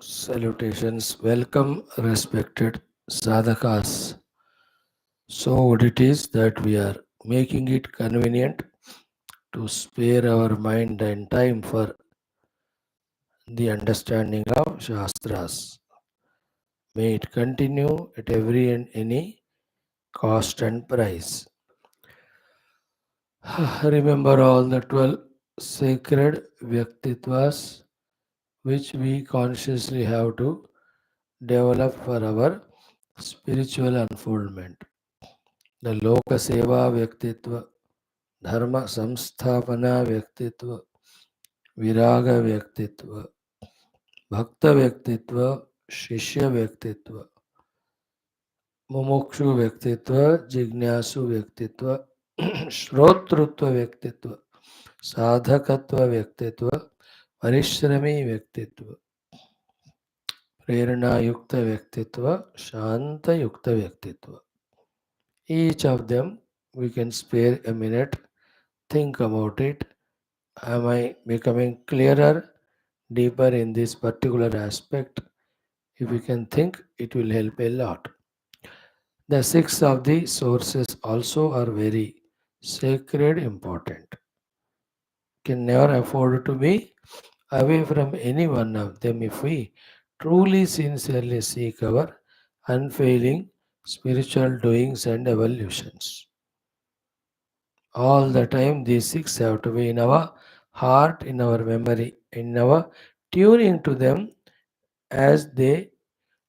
Salutations. Welcome, respected sadhakas. So, what it is that we are making it convenient to spare our mind and time for the understanding of Shastras. May it continue at every and any cost and price. Remember all the 12 sacred Vyaktitvas which we consciously have to develop for our spiritual unfoldment. The Loka Seva Vyaktitva, Dharma Samsthapana Vyaktitva, Viraga Vyaktitva, Bhakta Vyaktitva, Shishya Vyaktitva, Mumukshu Vyaktitva, Jignasu Vyaktitva, Shrotrutva Vyaktitva, Sadhakatva Vyaktitva, Parishrami Vyaktitva, Prerana Yukta Vyaktitva, Shanta Yukta Vyaktitva. Each of them we can spare a minute, think about it. Am I becoming clearer, deeper in this particular aspect? If you can think, it will help a lot. The six of the sources also are very sacred, important. Can never afford to be away from any one of them if we truly sincerely seek our unfailing spiritual doings and evolutions. All the time, these six have to be in our heart, in our memory, in our tuning to them as they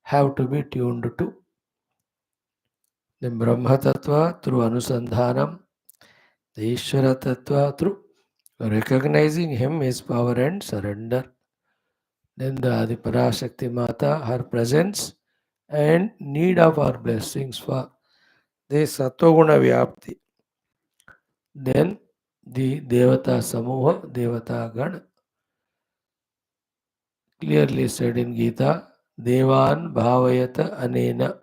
have to be tuned to. The Brahma Tattva through Anusandhanam, the Ishvara Tattva through recognizing Him, His power and surrender. Then the Adiparashakti Mata, her presence and need of our blessings for the Satoguna Vyapti. Then the Devata Samuha, Devata Gana, clearly said in Gita, Devan Bhavayata Anena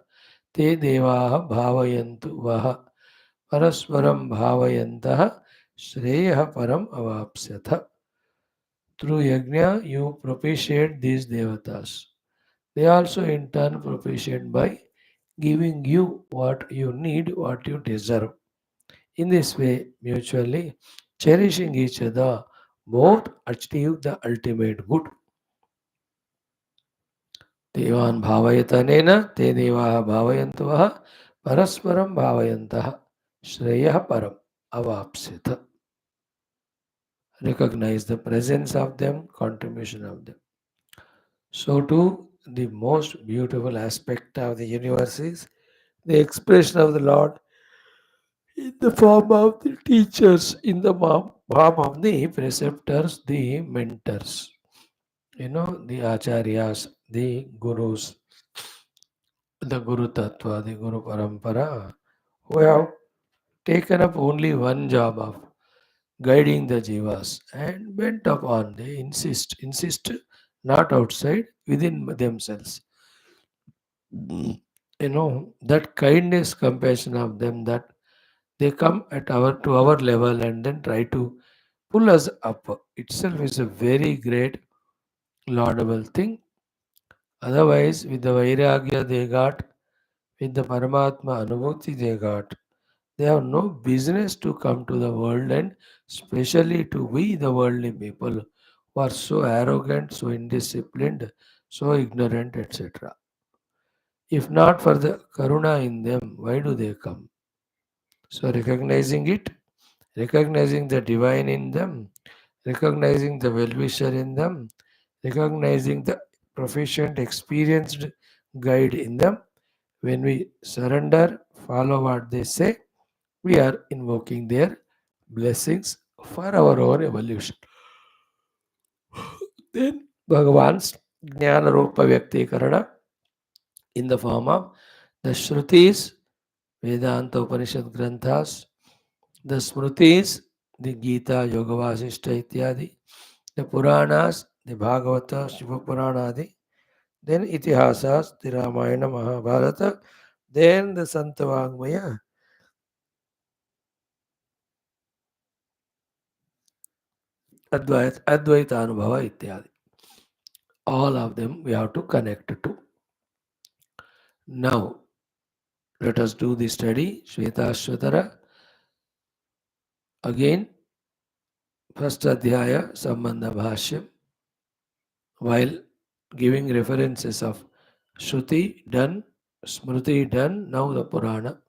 Te Devaha Bhavayantu Vaha Paraswaram Bhavayantaha Shreya Param Avapsyatha. Through Yajna, you propitiate these devatas. They also in turn propitiate by giving you what you need, what you deserve. In this way, mutually cherishing each other, both achieve the ultimate good. Devan bhavayatanena te devaha bhavayantuvaha parasparam bhavayantaha shreya param avapsita. Recognize the presence of them, contribution of them. So too, the most beautiful aspect of the universe is the expression of the Lord in the form of the teachers, in the form of the preceptors, the mentors. The acharyas, the gurus, the Guru Tattva, the Guru Parampara, who have taken up only one job of guiding the jivas and bent upon, they insist not outside, within themselves. That kindness, compassion of them, that they come at to our level and then try to pull us up itself is a very great laudable thing. Otherwise, with the Vairagya they got, with the Paramatma Anubhuti they got, they have no business to come to the world and especially to we, the worldly people, who are so arrogant, so indisciplined, so ignorant, etc. If not for the Karuna in them, why do they come? So, recognizing it, recognizing the divine in them, recognizing the well-wisher in them, recognizing the proficient, experienced guide in them, when we surrender, follow what they say, We are invoking their blessings for our own evolution. Then Bhagavan's Jnana Rupa Vyaktikarana in the form of the Shrutis, Vedanta Upanishad Granthas, the Smritis, the Gita, Yoga Vasishta Ityadi, the Puranas, the Bhagavata, Shiva Puranadi, then Itihasas, the Ramayana, Mahabharata, then the Santavangmaya, Advaita Anubhava Ityadi. All of them we have to connect to. Now, let us do the study. Shwethashwathara. Again, first Adhyaya, Sambandha Bhashyam. While giving references of Shruti done, Smruti done, now the Purana.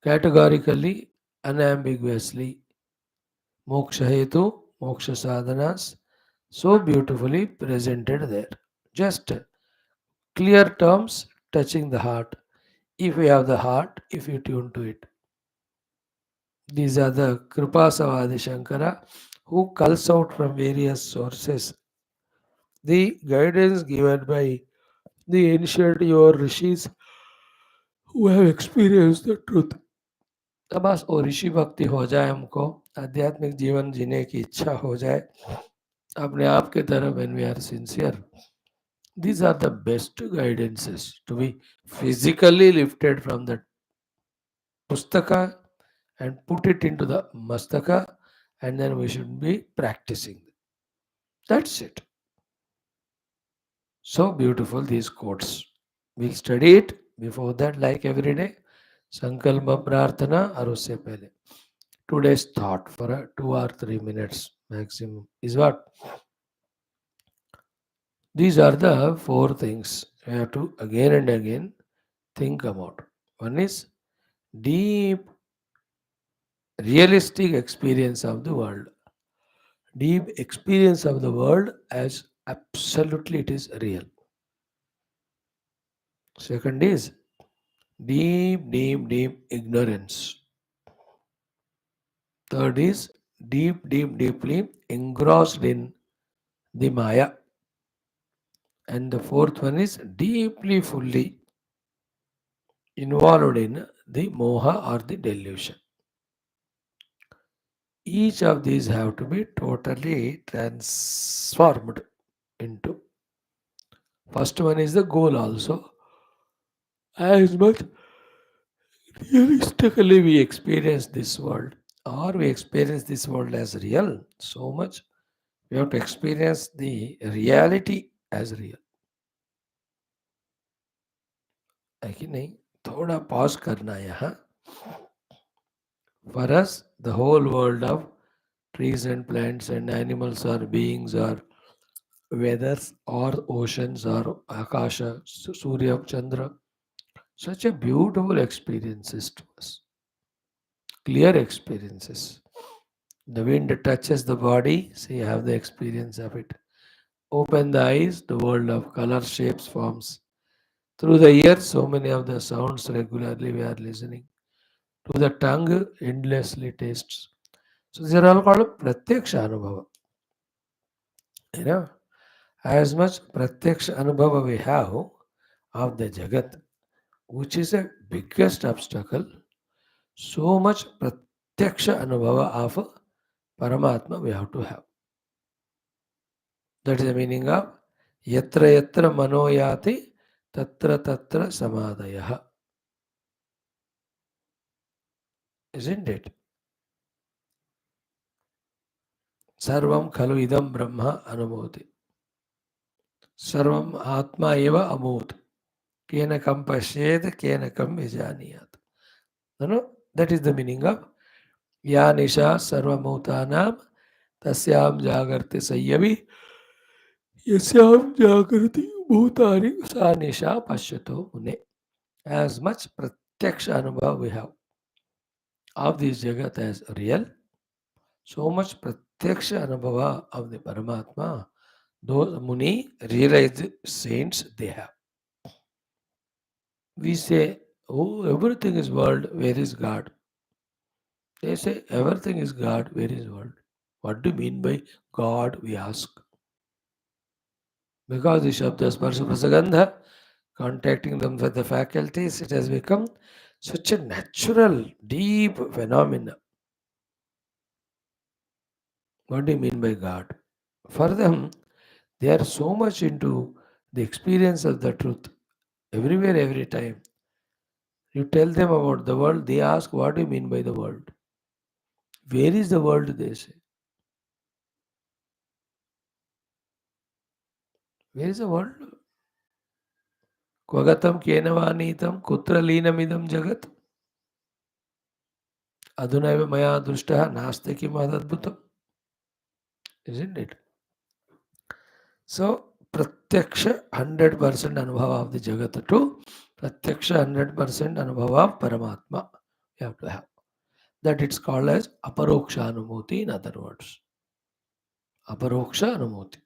Categorically, unambiguously, Moksha Hethu, Moksha Sadhanas, so beautifully presented there. Just clear terms touching the heart. If we have the heart, if you tune to it. These are the Kripasavadi Shankara who culls out from various sources the guidance given by the ancient your rishis who have experienced the truth. तो बस वो ऋषि भक्ति हो जाए हमको आध्यात्मिक जीवन जीने की इच्छा हो जाए अपने आप के तरफ when we are sincere. These are the best guidances to be physically lifted from the pustaka and put it into the mastaka, and then we should be practicing. That's it. So beautiful these quotes. We'll study it before that, like every day. Sankalpa Prarthana or usse pehle. Today's thought for 2 or 3 minutes maximum is what? These are the four things we have to again and again think about. One is deep, realistic experience of the world. Deep experience of the world as absolutely it is real. Second is deep ignorance. Third is deeply engrossed in the Maya. And the fourth one is deeply, fully involved in the moha or the delusion. Each of these have to be totally transformed into. First one is the goal also. As much realistically we experience this world or we experience this world as real, so much we have to experience the reality as real. है कि नहीं थोड़ा pause करना है यहाँ for us the whole world of trees and plants and animals or beings or weathers or oceans or akasha surya chandra such a beautiful experiences to us clear experiences the wind touches the body so you have the experience of it open the eyes the world of color shapes forms through the ears so many of the sounds regularly we are listening to the tongue endlessly tastes. So these are all called pratyaksha anubhava. You know, as much pratyaksha anubhava we have of the jagat, which is the biggest obstacle, so much pratyaksha anubhava of Paramatma we have to have. That is the meaning of yatra yatra manoyati tatra tatra samadaya. Isn't it? Sarvam khalu idam brahma anumoti. Sarvam atma eva amut. Kenakam pashed, kenakam vijaniyat. No, that is the meaning of Ya Nisha Sarvamautanam Tasyam Jagarti Sayyavi Yasyam Jagarti Bhutani Sa Nisha Pashyato Mune. As much Pratyaksha Anubhav we have of this Jagat as real, so much Pratyaksha Anubhava of the Paramatma, those Muni realized saints they have. We say, oh, everything is world, where is God? They say everything is God. Where is world? What do you mean by God? We ask. Because the Shabda Sparsha Prasagandha, contacting them with the faculties, it has become such a natural, deep phenomena. What do you mean by God? For them, they are so much into the experience of the truth. Everywhere, every time. You tell them about the world, they ask, what do you mean by the world? Where is the world? They say. Where is the world? Kvagatam kenavanitam kutra linamidam jagat adunaiva maya drushtaha naste kim adadbhutam. Isn't it? So, pratyaksha 100% anubhava of the jagat to pratyaksha 100% anubhava of Paramatma. You have to have. That it's called as aparoksha anumuti, in other words. Aparoksha anumuti.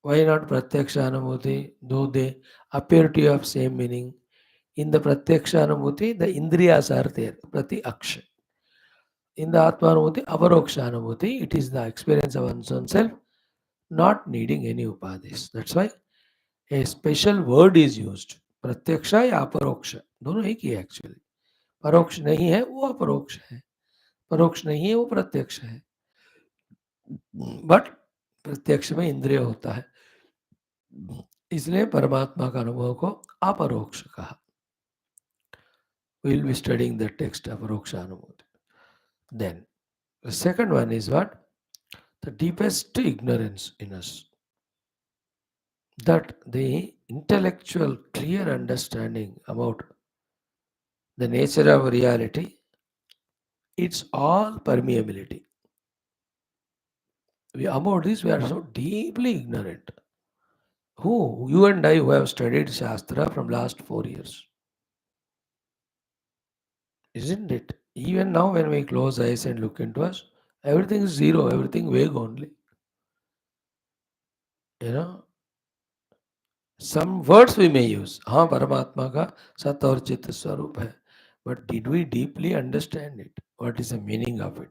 Why not pratyaksha anumuti? Though they appear to have same meaning. In the pratyaksha anumuti, the indriyas are there. Prati aksha. In the atma anumuti, aparoksha anumuti, it is the experience of one's own self, not needing any upadhis. That's why a special word is used. प्रत्यक्षा या अपरोक्ष दोनों एक ही है actually. परोक्ष नहीं है वो अपरोक्ष है, परोक्ष नहीं है वो प्रत्यक्ष है. बट प्रत्यक्ष में इंद्रिय होता है, इसलिए परमात्मा का अनुभव को अपरोक्ष कहा. We will be studying the text अपरोक्ष अनुभूति. Then the second one is what? The deepest ignorance in us. That the intellectual clear understanding about the nature of reality, it's all permeability. About this, we are so deeply ignorant. Who? You and I, who have studied Shastra from last 4 years. Isn't it? Even now, when we close eyes and look into us, everything is zero, everything vague only. You know, some words we may use. हाँ, परमात्मा का सत और चित्त स्वरूप है. But did we deeply understand it? What is the meaning of it?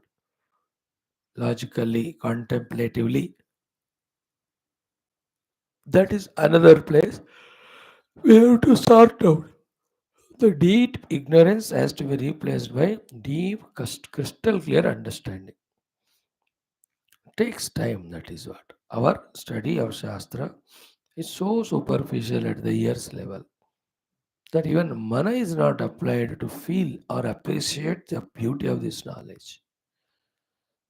Logically, contemplatively. That is another place we have to sort out. The deep ignorance has to be replaced by deep, crystal clear understanding. It takes time, that is what. Our study of Shastra is so superficial at the ears level that even mana is not applied to feel or appreciate the beauty of this knowledge.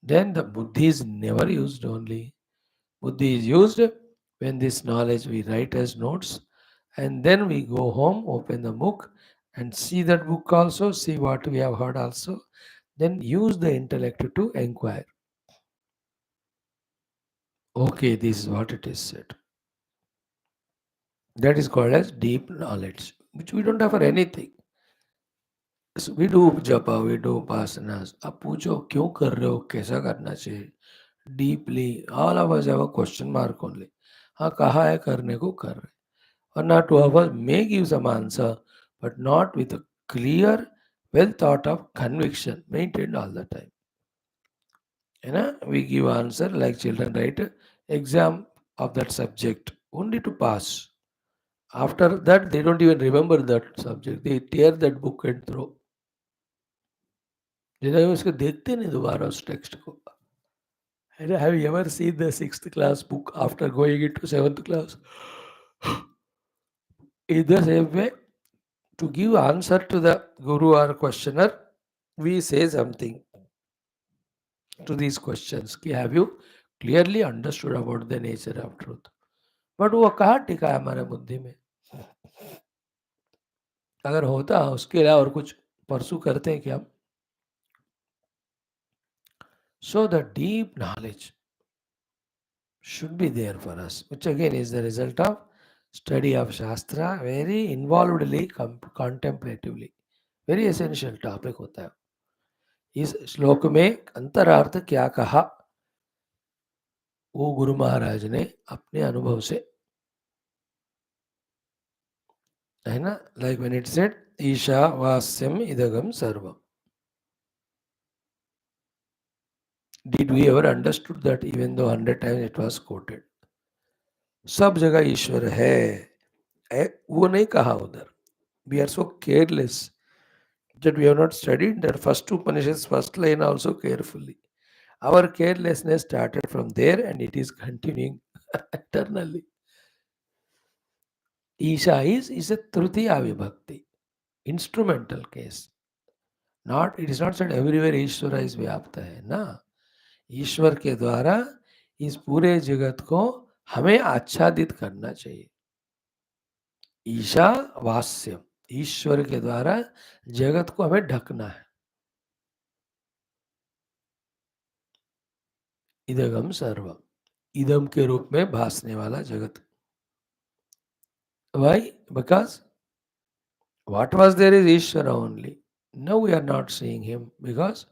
Then the buddhi is never used only. Buddhi is used when this knowledge we write as notes, and then we go home, open the book, and see that book also, see what we have heard also, then use the intellect to inquire. Okay, this is what it is said. That is called as deep knowledge, which we don't have for anything. So we do japa, we do upasanas. अब पूछो क्यों कर रहे हो, कैसा करना चाहिए? Deeply, all of us have a question mark only. हाँ, कहा है करने को कर रहे. Or not two of us may give some answer, but not with a clear, well thought of conviction maintained all the time. You know, we give answer like children write exam of that subject only to pass. After that, they don't even remember that subject. They tear that book and throw. उसको देखते नहीं दोबारा उस text को. Have you ever seen the 6th class book after going into 7th class? In the same way, to give answer to the guru or questioner, we say something to these questions. कि have you clearly understood about the nature of truth? But वो कहाँ टिका है हमारे बुद्धि में? अगर होता उसके अलावा और कुछ परसू करते हैं क्या हम? So the deep knowledge should be there for us, which again is the result of study of Shastra, very involvedly, contemplatively. Very essential topic होता है. इस श्लोक में अंतरार्थ क्या कहा वो गुरु महाराज ने अपने अनुभव से, है ना? Like when it said Isha वास्यम इदगम सर्वम, Did we ever understood that even though 100 times it was quoted? सब जगह ईश्वर है, वो नहीं कहा उधर. We are so careless that we have not studied that first two Upanishads, first line also carefully. Our carelessness started from there and it is continuing eternally. Isha is a Tritiya Vibhakti, instrumental case. Not, it is not said everywhere Ishvara is व्याप्त है ना. ईश्वर के द्वारा इस पूरे जगत को हमें आच्छादित करना चाहिए. ईशा वास्यम, ईश्वर के द्वारा जगत को हमें ढकना है. इदगम सर्वम, इदम के रूप में भासने वाला जगत. Why? Because what was there is Ishvara only. Now we are not seeing him because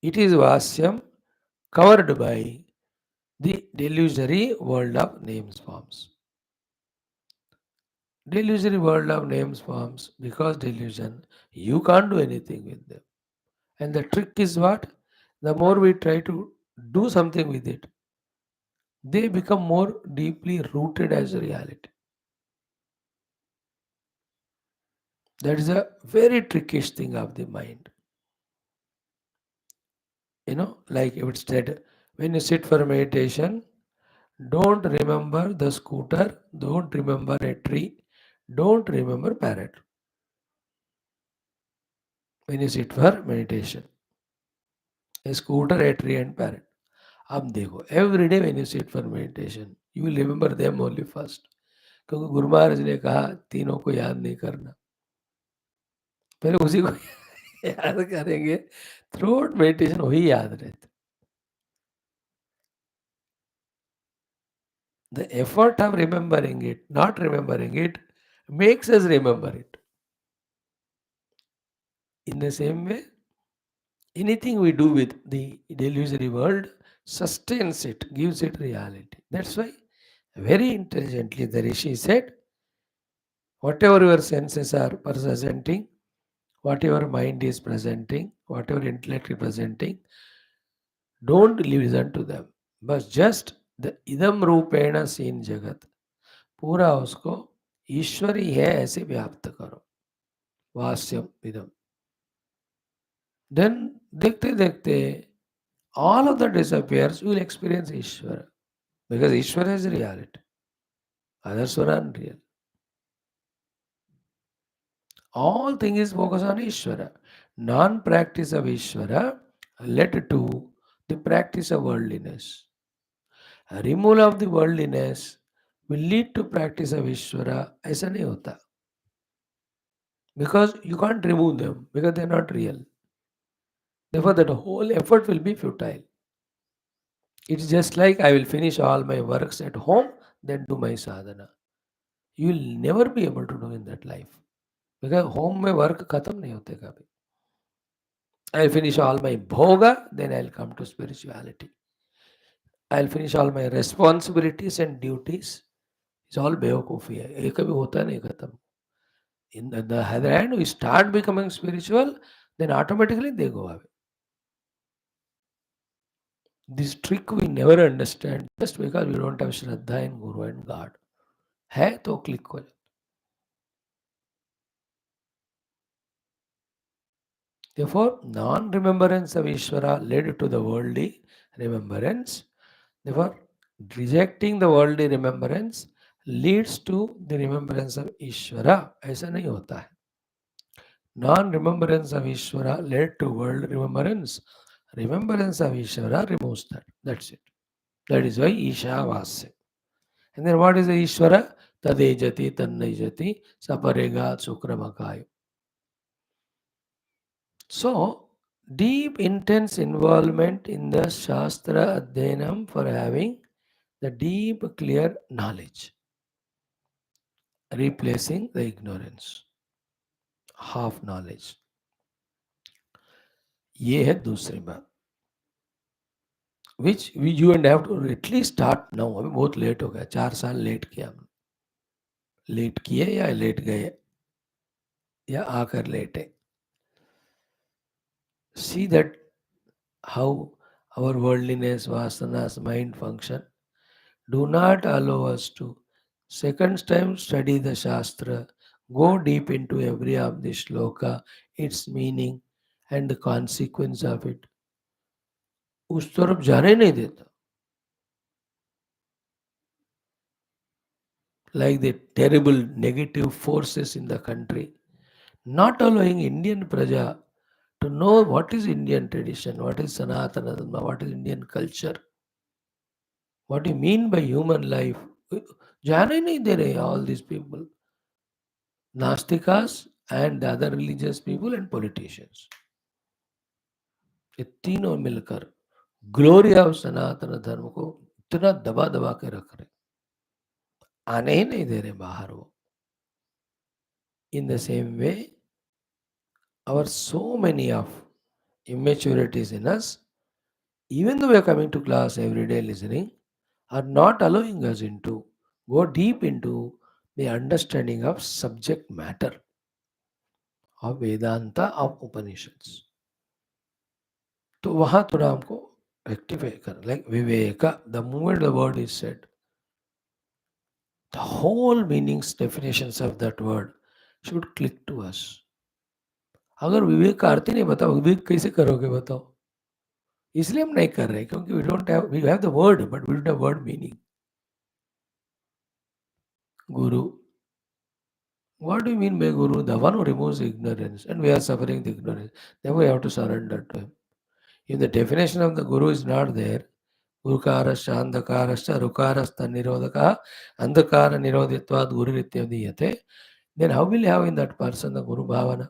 it is Vasyam covered by the delusory world of names forms. Delusory world of names forms, because delusion, you can't do anything with them. And the trick is what? The more we try to do something with it, they become more deeply rooted as reality. That is a very trickish thing of the mind. Like if it's said, when you sit for meditation, don't remember the scooter, don't remember a tree, don't remember parrot. When you sit for meditation, a scooter, a tree, and parrot. अब देखो, every day when you sit for meditation, you will remember them only first. क्योंकि गुरु महाराज ने कहा तीनों को याद नहीं करना, पहले उसी को याद करेंगे. थ्रू आउट मेडिटेशन वही याद रहते. The effort of remembering it, not remembering it, makes us remember it. In the same way, anything we do with the illusory world sustains it, gives it reality. That's why, very intelligently, the Rishi said, whatever your senses are presenting, whatever mind is presenting, whatever intellect is presenting, don't listen to them. But just the idam rupena seen jagat, पूरा उसको ईश्वर ही है ऐसे व्याप्त करो. वास्यम idam. Then देखते देखते all of that disappears, you will experience Ishvara. Because Ishvara is reality. Others are unreal. All things is focused on Ishvara. Non-practice of Ishvara led to the practice of worldliness. A removal of the worldliness will lead to practice of Ishvara. ऐसा नहीं होता. Because you can't remove them, because they are not real. Therefore, that whole effort will be futile. It's just like I will finish all my works at home, then do my sadhana. You will never be able to do in that life. Because home में work खत्म नहीं होते कभी. I'll finish all my bhoga, then I'll come to spirituality. I'll finish all my responsibilities and duties. It's all बेवकूफ़ी है. ये कभी होता नहीं खत्म. In the other hand, we start becoming spiritual, then automatically they go away. This trick we never understand just because we don't have Shraddha in Guru and God. है तो click हो जाता. Therefore, non-remembrance of Ishvara led to the worldly remembrance. Therefore, rejecting the worldly remembrance leads to the remembrance of Ishvara. ऐसा नहीं होता है. Non-remembrance of Ishvara led to world remembrance. Remembrance of Ishvara removes that. That's it. That is why Isha Vasya. And then what is the Ishvara? Tadejati, Tannajati, Saparega, Sukramakayo. So, deep intense involvement in the Shastra Adhayanam for having the deep clear knowledge, replacing the ignorance, half knowledge. ये है दूसरी बात. Which you and I have to at least start now. अभी बहुत late हो गया, 4 साल late किया हमने. लेट किए या लेट गए या आकर लेटे. See that how our worldliness, vasanas, mind function do not allow us to second time study the Shastra, go deep into every of the shloka, its meaning and the consequence of it. उस तरफ जाने नहीं देता. Like the terrible negative forces in the country, not allowing Indian praja to know what is Indian tradition, what is Sanatana Dharma, what is Indian culture, what do you mean by human life. जाने नहीं दे रहे all these people, Nastikas and the other religious people and politicians. ये तीनों मिलकर glory of सनातन धर्म को इतना दबा दबा के रख रहे, आने ही नहीं दे रहे बाहर वो. In the same way, our so many of immaturities in us, even though we are coming to class every day listening, are not allowing us into go deep into the understanding of subject matter of Vedanta of Upanishads. तो वहाँ थोड़ा हमको rectify कर, like Viveka, the moment the word is said, the whole meanings, definitions of that word should click to us. अगर विवेक का अर्थ ही नहीं बताओ, विवेक कैसे करोगे बताओ. इसलिए हम नहीं कर रहे क्योंकि we have the word but we don't have word meaning. Guru, what do you mean by Guru? The one who removes ignorance, and we are suffering the ignorance. Therefore we have to surrender to him. If the definition of the Guru is not there, Gurukarascha Andhakarascha Rukarastha Nirodhaka Andhakara Nirodhitvad Guru Rityadiyate, then how will you have in that person the Guru Bhavana?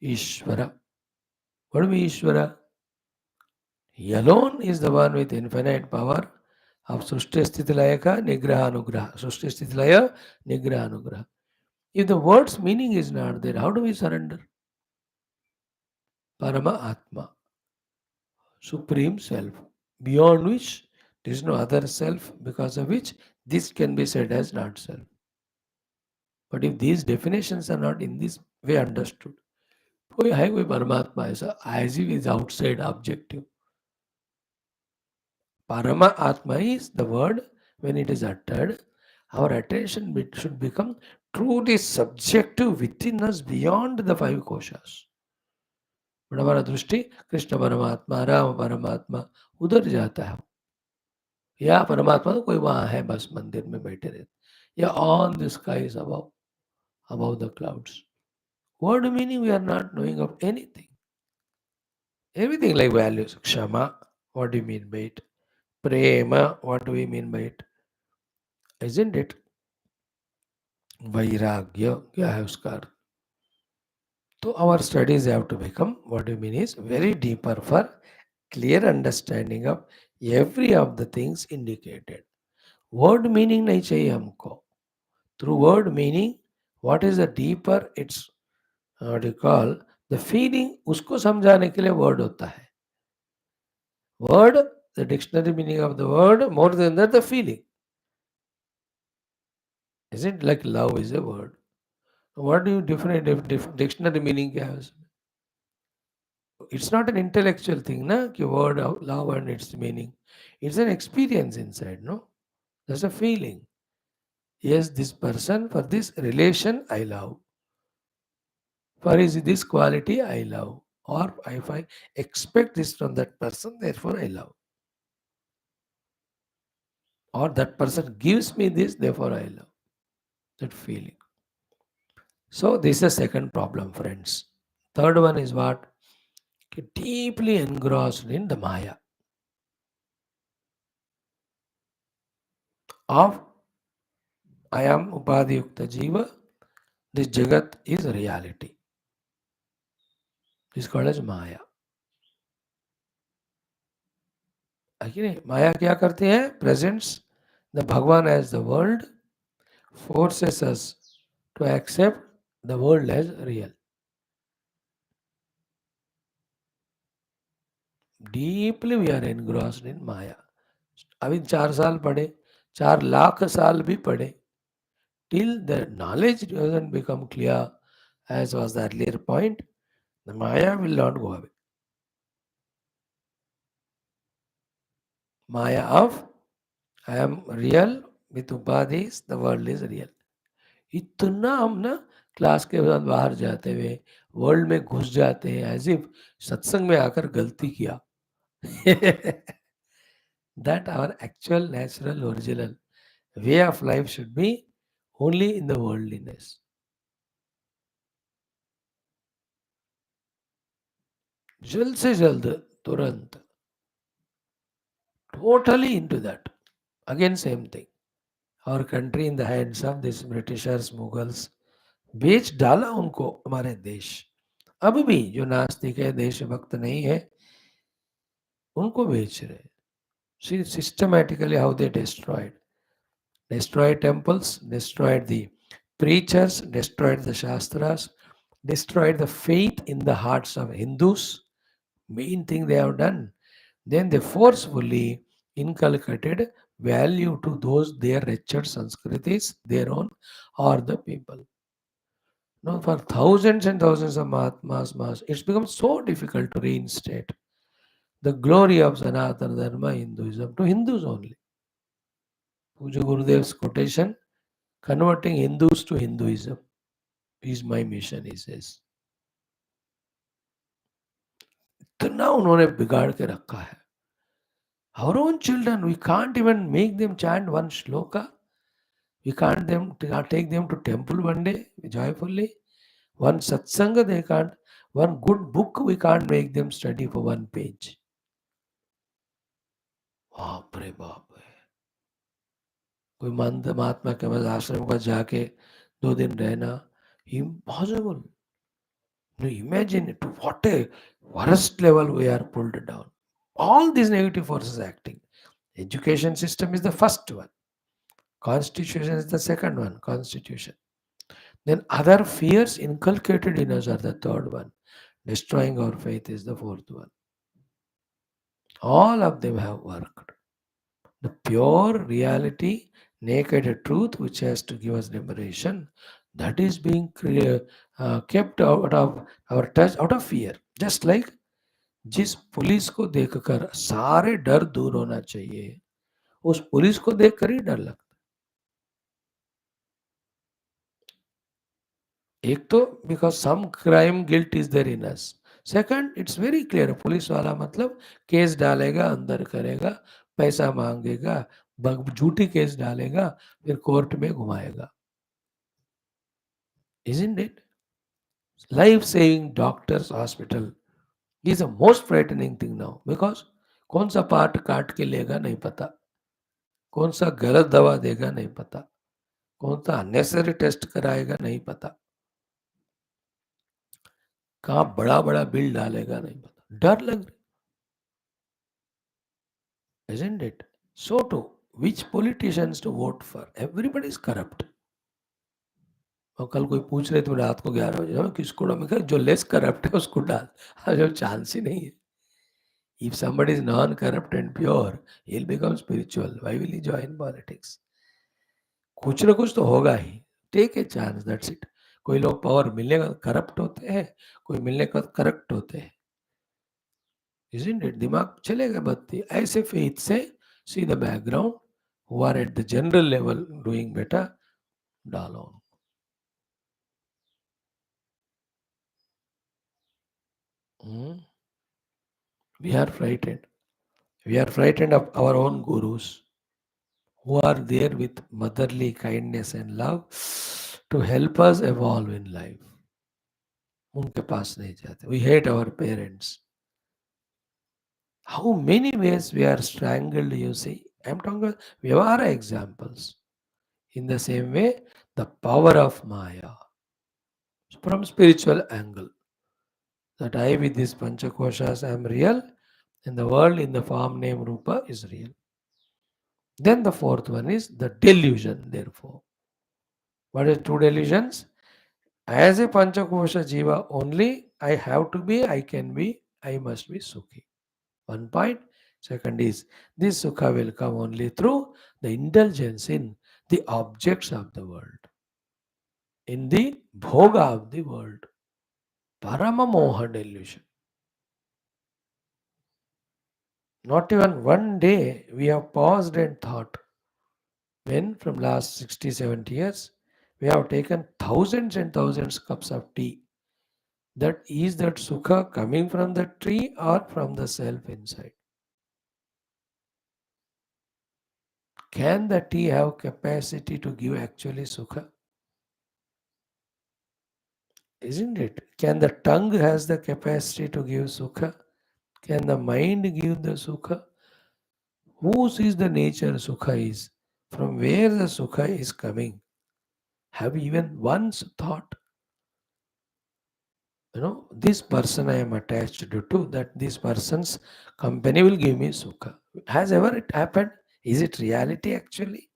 Ishvara. What do you mean Ishvara? He alone is the one with infinite power of Srushti Sthiti Laya ka Nigraha Anugraha. Srushti Sthiti Laya, Nigraha Anugraha. If the word's meaning is not there, how do we surrender? Parama Atma, Supreme Self, beyond which there is no other self, because of which this can be said as not self. But if these definitions are not in this way understood, कोई है कोई परमात्मा ऐसा as if is outside objective. Parama Atma is the word, when it is uttered, our attention should become truly subjective within us beyond the five koshas. But हमारा दृष्टि कृष्ण परमात्मा, राम परमात्मा उधर जाता है. या परमात्मा तो कोई वहां है बस मंदिर में बैठे रहते, या on the skies above the clouds. What do you meaning we are not knowing of anything? Everything like values. Kshama, what do you mean by it? Prema, what do we mean by it? Isn't it? Vairagya, क्या है उसका अर्थ? So our studies have to become, what do you mean is very deeper for clear understanding of every of the things indicated. Word meaning नहीं चाहिए हमको. Through word meaning, what is the deeper its what do you call the feeling, उसको समझाने के लिए word होता है. Word, the dictionary meaning of the word, more than that the feeling. Isn't like love is a word. What do you define dictionary meaning क्या है उसमें? It's not an intellectual thing, na? कि word of love and its meaning. It's an experience inside, no? There's a feeling. Yes, this person, for this relation, I love. For this quality, I love. Or if I expect this from that person, therefore I love. Or that person gives me this, therefore I love. That feeling. So this is the second problem, friends. Third one is what? Deeply engrossed in the Maya of I am Upadhyukta Jiva. This Jagat is reality. This is called as Maya. Maya क्या करती है? Presents the Bhagwan as the world, forces us to accept the world as real. Deeply we are engrossed in Maya. अभी 4 साल पढ़े, 4 लाख साल भी पढ़े, till the knowledge doesn't become clear, as was the earlier point, the Maya will not go away. Maya of I am real with upadhis, the world is real. इतना हम ना class के बाद बाहर जाते हुए वर्ल्ड में घुस जाते हैं एज इफ सत्संग में आकर गलती किया. That our actual natural original way of life should be only in the worldliness. जल्द से जल्द तुरंत totally into that. Again same thing. Our country in the hands of this Britishers, Mughals, बेच डाला उनको हमारे देश. अब भी जो नास्तिक है देशभक्त नहीं है उनको बेच रहे. See systematically how they destroyed temples, destroyed the preachers, destroyed the shastras, destroyed the faith in the hearts of Hindus. Main thing they have done. Then they forcefully inculcated value to those their wretched Sanskritis, their own or the people. Now, for thousands and thousands of Mahatmas, it's become so difficult to reinstate the glory of Sanatana Dharma Hinduism to Hindus only. Puja Gurudev's quotation, converting Hindus to Hinduism is my mission, he says. इतना उन्होंने बिगाड़ के रखा है. Our own children, we can't even make them chant one shloka. We can't take them to temple one day joyfully. One satsanga they can't. One good book we can't make them study for one page. बाप रे बाप है. कोई मंद महात्मा के पास आश्रम पर जाके 2 दिन रहना impossible. Now imagine to what a worst level we are pulled down. All these negative forces acting. Education system is the first one. Constitution is the second one. Constitution. Then other fears inculcated in us are the third one. Destroying our faith is the fourth one. All of them have worked. The pure reality, naked truth, which has to give us liberation, that is being kept out of our touch, out of fear. Just like जिस police को देखकर सारे डर दूर होना चाहिए, उस police को देखकर ही डर लगता. एक तो because some crime guilt is there in us. Second, it's very clear, police वाला मतलब केस डालेगा, अंदर करेगा, पैसा मांगेगा, झूठी केस डालेगा, फिर कोर्ट में घुमाएगा. Isn't it? Life saving doctors hospital is the most frightening thing now because कौन सा पार्ट काट के लेगा नहीं पता, कौन सा गलत दवा देगा नहीं पता, कौन सा अननेसेसरी टेस्ट कराएगा नहीं पता, कहाँ बड़ा बड़ा बिल डालेगा नहीं पता. डर लग रहा. Isn't it? So too, which politicians to vote for? Everybody is corrupt. और कल कोई पूछ रहे थे रात को 11 बजे किसको डाल, मैं कहा जो लेस करप्ट है उसको डाल. जो चांस ही नहीं है. If somebody is non-corrupt and pure, he'll become spiritual. Why will he join politics? कुछ ना कुछ तो होगा ही. Take a chance, that's it. कोई लोग पावर मिलने का करप्ट होते हैं, कोई मिलने का करेक्ट होते हैं. Isn't it? दिमाग चलेगा बत्ती. ऐसे फेथ से see the background who are at the general level doing better, डालो. We are frightened. We are frightened of our own gurus who are there with motherly kindness and love to help us evolve in life. उनके पास नहीं जाते. We hate our parents. How many ways we are strangled, you see. I'm talking about Vyavahara examples. In the same way, the power of Maya from spiritual angle. That I with these Panchakoshas am real and the world in the form, name, Rupa is real. Then the fourth one is the delusion, therefore. What is two delusions? As a Panchakosha Jiva only, I have to be, I can be, I must be Sukhi. One point. Second is, this Sukha will come only through the indulgence in the objects of the world, in the Bhoga of the world. Parama Moha delusion. Not even one day we have paused and thought, when from last 60, 70 years, we have taken thousands and thousands cups of tea. That is that sukha coming from the tree or from the self inside? Can the tea have capacity to give actually sukha? Isn't it? Can the tongue has the capacity to give sukha? Can the mind give the sukha? Whose is the nature sukha is? From where the sukha is coming? Have you even once thought, this person I am attached to, that this person's company will give me sukha? Has ever it happened? Is it reality actually?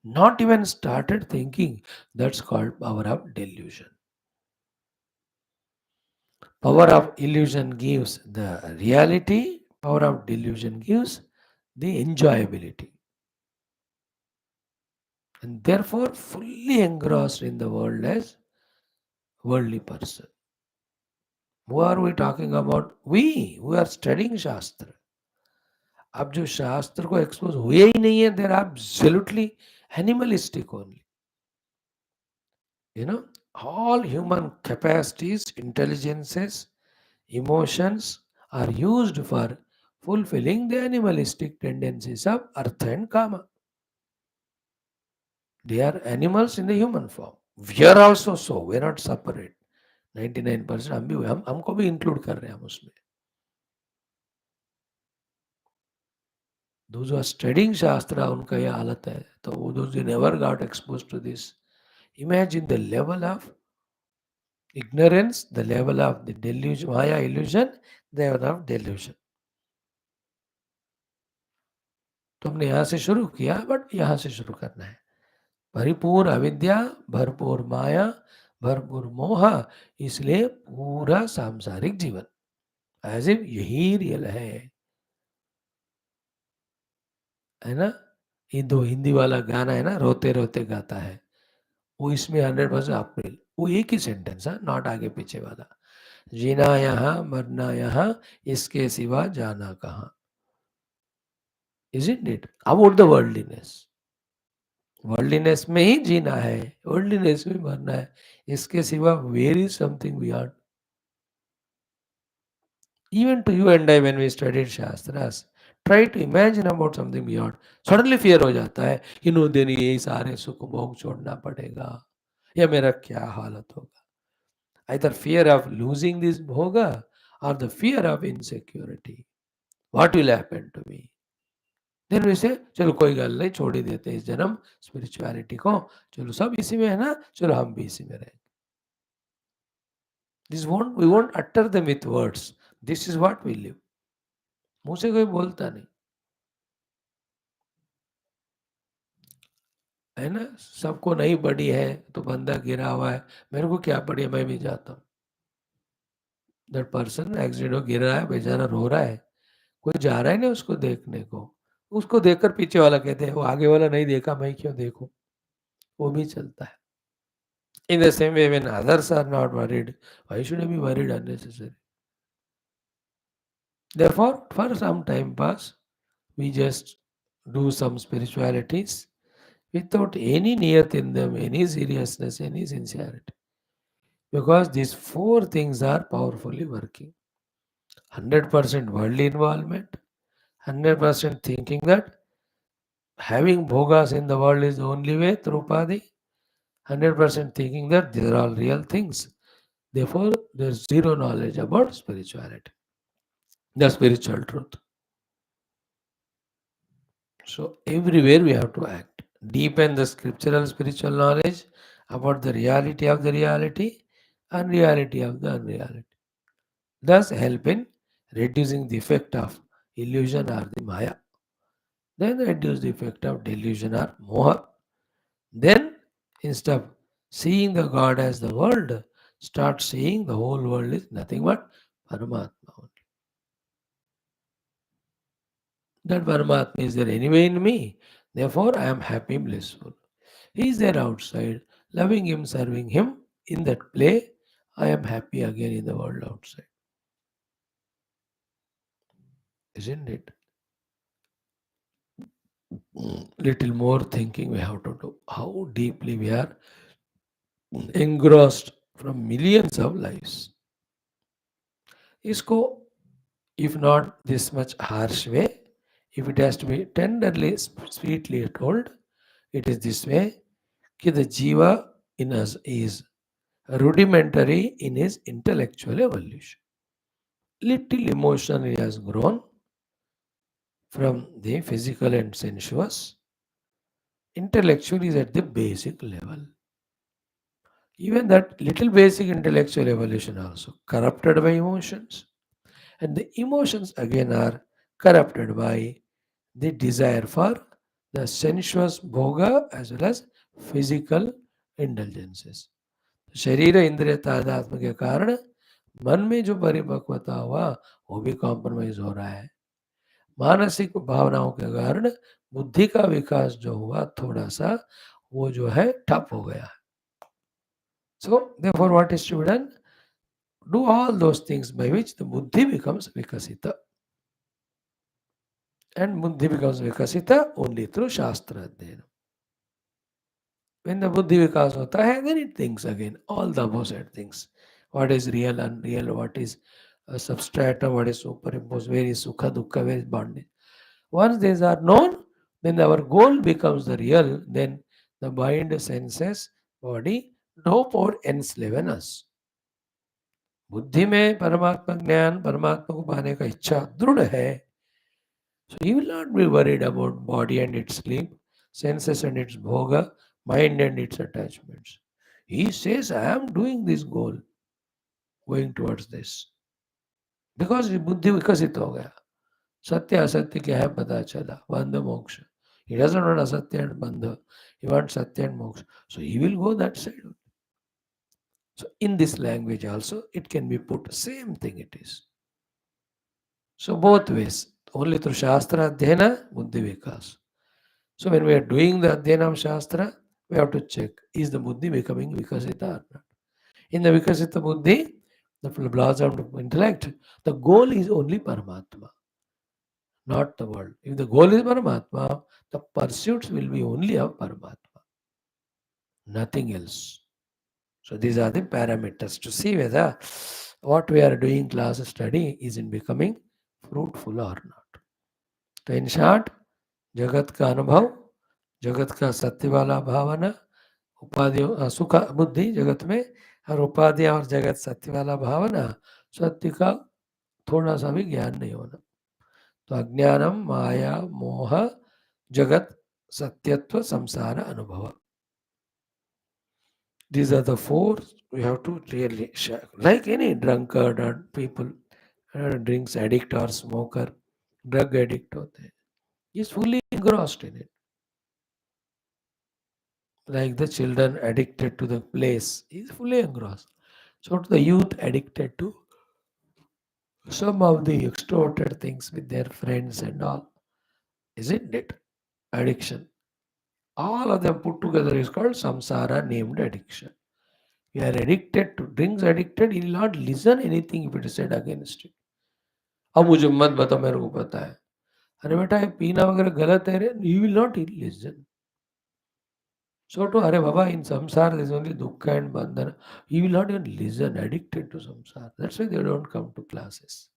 Not even started thinking. That's called power of delusion. Power of illusion gives the reality, power of delusion gives the enjoyability. And therefore, fully engrossed in the world as worldly person. Who are we talking about? We who are studying Shastra. अब जो शास्त्र को expose हुए ही नहीं है, there absolutely animalistic only. You know, all human capacities, intelligences, emotions are used for fulfilling the animalistic tendencies of artha and kama. They are animals in the human form. We are also so. We are not separate. 99% हमको भी include कर रहे हैं हम उसमें. Those who are studying Shastra, उनका यह हालत है. तो those who never got exposed to this, imagine the level of ignorance, the level of the delusion, Maya illusion, the level of delusion. तो हमने यहाँ से शुरू किया, बट यहाँ से शुरू करना है. परिपूर्ण अविद्या, भरपूर माया, भरपूर मोह, इसलिए पूरा सांसारिक जीवन एज इफ यही रियल है ना. ये दो हिंदी वाला गाना है ना, रोते रोते गाता है, वो इसमें 100% अपील. वो एक ही सेंटेंस है, नॉट आगे पीछे वाला. जीना यहाँ मरना यहाँ, इसके सिवा जाना कहाँ. Isn't it? About the worldliness. Worldliness में ही जीना है, वर्ल्डलीनेस में मरना है, इसके सिवा where is something beyond. Even to you and I, when we studied Shastras, try to imagine about something beyond. Suddenly fear हो जाता है, दिन यही सारे सुख भोग छोड़ना पड़ेगा, या मेरा क्या हालत होगा. Either fear of losing this bhoga or the fear of insecurity. What will happen to me? Then we say, चलो कोई गल नहीं, छोड़ ही देते इस जन्म स्पिरिचुअलिटी को, चलो सब इसी में है ना, चलो हम भी इसी में रहें. We won't utter them with words. This is what we live. मुंह से कोई बोलता नहीं है ना. सबको नहीं पड़ी है तो बंदा गिरा हुआ है, मेरे को क्या पड़ी है, मैं भी जाता हूँ. दैट पर्सन एक्सीडेंट हो गिर रहा है, बेचारा रो रहा है, कोई जा रहा है ना उसको देखने को. उसको देखकर पीछे वाला कहते हैं, वो आगे वाला नहीं देखा, मैं क्यों देखूं. वो भी चलता है. In the same way when others are not worried, why should I be worried unnecessary. Therefore, for some time pass, we just do some spiritualities without any niyat in them, any seriousness, any sincerity. Because these four things are powerfully working. 100% worldly involvement, 100% thinking that having bhogas in the world is the only way through padi, 100% thinking that these are all real things. Therefore, there's zero knowledge about spirituality, the spiritual truth. So everywhere we have to act. Deepen the scriptural spiritual knowledge about the reality of the reality, unreality of the unreality. Thus help in reducing the effect of illusion or the maya. Then reduce the effect of delusion or moha. Then instead of seeing the God as the world, start seeing the whole world is nothing but Paramatma only. That Paramatma is there anyway in me. Therefore I am happy, blissful. He is there outside, loving him, serving him. In that play, I am happy again in the world outside. isn't it? Little more thinking we have to do. How deeply we are engrossed from millions of lives. इसको, if not this much harsh way, if it has to be tenderly, sweetly told, it is this way: कि the jiva in us is rudimentary in his intellectual evolution. Little emotion he has grown from the physical and sensuous. Intellectual is at the basic level. Even that little basic intellectual evolution also corrupted by emotions. And the emotions again are corrupted by the desire for the sensuous bhoga as well as physical indulgences. शरीर इंद्रिय तादात्म्य के कारण मन में जो परिपक्वता हुआ वो भी कॉम्प्रोमाइज हो रहा है. मानसिक भावनाओं के कारण बुद्धि का विकास जो हुआ थोड़ा सा वो जो है ठप हो गया. So therefore what is to be done? Do all those things by which the buddhi becomes vikasita. And buddhi becomes vikasita only through shastra adhyayana. When the buddhi vikas hota hai, then it thinks again all the opposite things. What is real, unreal, what is substrata, what is superimposed, where is sukha, dukkha, where is bondage. Once these are known, then our goal becomes the real, then the mind, senses, body, no more enslave us. बुद्धि में परमात्मा ज्ञान, परमात्मा को पाने का इच्छा दृढ़ है. So he will not be worried about body and its sleep, senses and its bhoga, mind and its attachments. He says, I am doing this goal, going towards this. Because बुद्धि विकसित हो गया. सत्य असत्य क्या है पता चला. बंध मोक्ष. He doesn't want asatya and bandha. He wants satya and moksha. So he will go that side. So in this language also, it can be put, same thing it is. So both ways. Only through Shastra Adhyana, Buddhi Vikas. So when we are doing the Adhyana of Shastra, we have to check, is the Buddhi becoming Vikasita or not? In the Vikasita Buddhi, the blossom of intellect, the goal is only Paramatma, not the world. If the goal is Paramatma, the pursuits will be only of Paramatma, nothing else. So these are the parameters to see whether what we are doing class study is in becoming fruitful or not. So in short, जगत का अनुभव, जगत का सत्य वाला भावना, उपाधियों सुख बुद्धि जगत में और उपाधियां और जगत सत्य वाला भावना, सत्य का थोड़ा सा भी ज्ञान नहीं होना. तो अज्ञानम माया मोह जगत सत्यत्व संसार अनुभव. These are the four we have to really share. Like any drunkard or people, drinks addict or smoker, drug addict होते हैं, he is fully engrossed in it. Like the children addicted to the place, he is fully engrossed. So to the youth addicted to some of the extorted things with their friends and all, isn't it? Addiction. All of them put together is called samsara named addiction. You are addicted to drinks, addicted, he will not listen anything if it is said against it. अब मुझे मत बता, मेरे को पता है. अरे बेटा ये पीना वगैरह गलत है रे, you will not listen. So to Hare Baba, in samsara there is only dukkha and bandhana. He will not even listen, addicted to samsara. That's why they don't come to classes.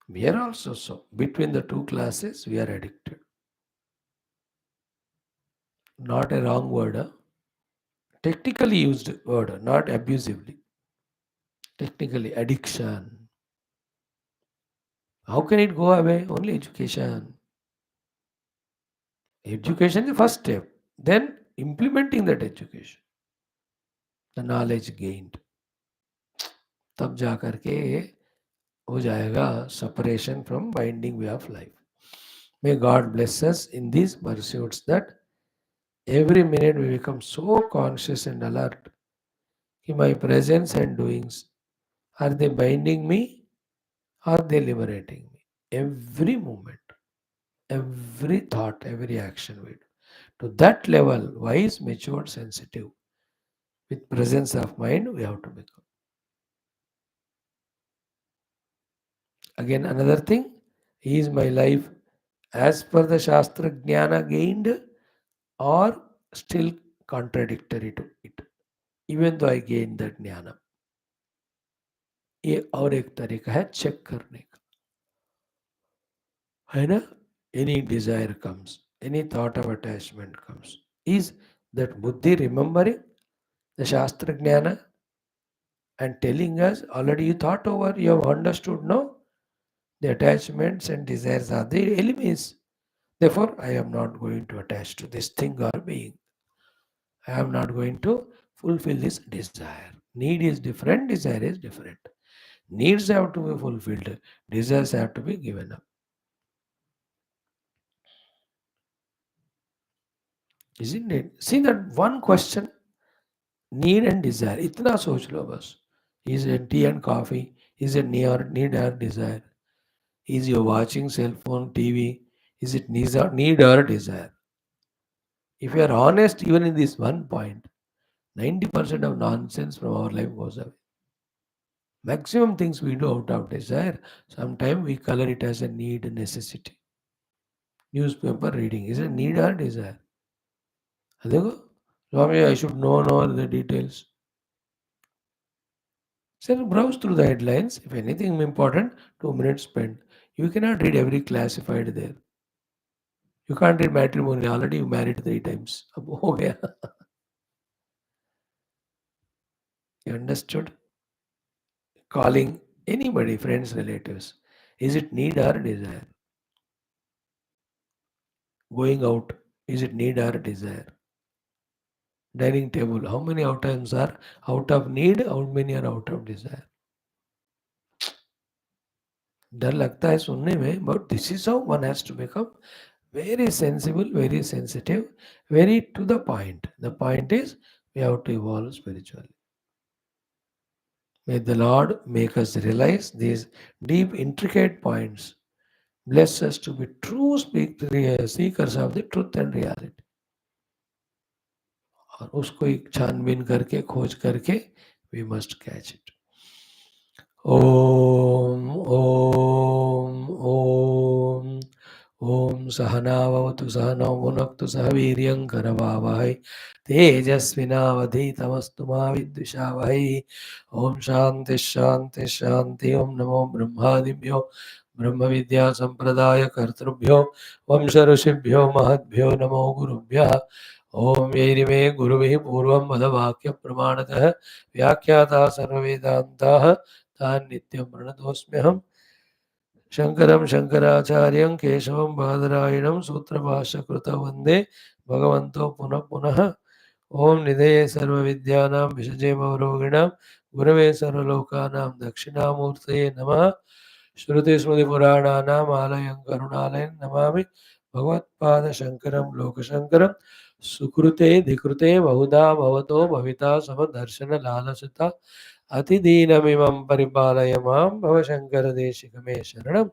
We are also so. Between the two classes, we are addicted. Not a wrong word, huh? Technically used word, not abusively. Technically, addiction. How can it go away? Only education. Education is the first step. Then implementing that education. The knowledge gained. तब जा करके हो जाएगा separation from binding way of life. May God bless us in these pursuits that every minute we become so conscious and alert. In my presence and doings, are they binding me? Are they liberating me? Every moment, every thought, every action we do. To that level, wise, matured, sensitive, with presence of mind, we have to become. Again, another thing, is my life as per the Shastra Jnana gained or still contradictory to it, even though I gained that Jnana? ये और एक तरीका है check करने का, है ना? Any desire comes, any thought of attachment comes. Is that buddhi remembering the Shastra Jnana and telling us already you thought over, you have understood, no? The attachments and desires are the enemies. Therefore, I am not going to attach to this thing or being. I am not going to fulfill this desire. Need is different, desire is different. Needs have to be fulfilled, desires have to be given up. Isn't it? See that one question, need and desire. इतना सोच लो बस. Is it tea and coffee? Is it need or desire? Is you watching cell phone, TV? Is it need or desire? If you are honest, even in this one point, 90% of nonsense from our life goes away. Maximum things we do out of desire, sometimes we color it as a need, necessity. Newspaper reading is a need or desire. Adego, Swami, I should know all the details. So browse through the headlines. If anything important, 2 minutes spent. You cannot read every classified there. You can't read matrimony. Already you married 3 times. Ab ho gaya. You understood? Calling anybody, friends, relatives. Is it need or desire? Going out, is it need or desire? Dining table, how many items are out of need, how many are out of desire? डर लगता है सुनने में, but this is how one has to become very sensible, very sensitive, very to the point. The point is we have to evolve spiritually. May the Lord make us realize these deep, intricate points. Bless us to be true seekers of the truth and reality. और उसको एक छानबीन करके खोज करके we must catch it. Om Om Om Om सहनावतु सहनौ भुनक्तु सह वीर्यं करवावहै तेजस्विनावधीतमस्तु मा विद्विषावहै ओम शांति शांति शांति ओम नमो ब्रह्मादिभ्यो ब्रह्म विद्या संप्रदाय कर्तृभ्यो वंश ऋषिभ्यो महद्भ्यो नमो गुरुभ्यः ओम यैरिमे गुरुभिः पूर्वं मदवाक्य प्रमाणतः व्याख्याता सर्ववेदान्ताः तान् नित्यं प्रणतोऽस्म्यहम् शंकरं शंकराचार्यं केशवं बादरायणं सूत्रभाष्यकृतौ वन्दे भगवन्तो पुनः पुनः ओम निधये सर्वविद्यानां विषजे भवरोगिणां गुरवे सर्वलोकानां दक्षिणामूर्तये नमः श्रुतिस्मृतिपुराणानाम् आलयं करुणालयं नमामि भगवत्पादशङ्करं लोकशङ्करं सुकृते धिकृते बहुधा भवतो भविता समदर्शनलालसता अतिदीनमिमं परिपालय मां भवशङ्करदेशिकमे शरणं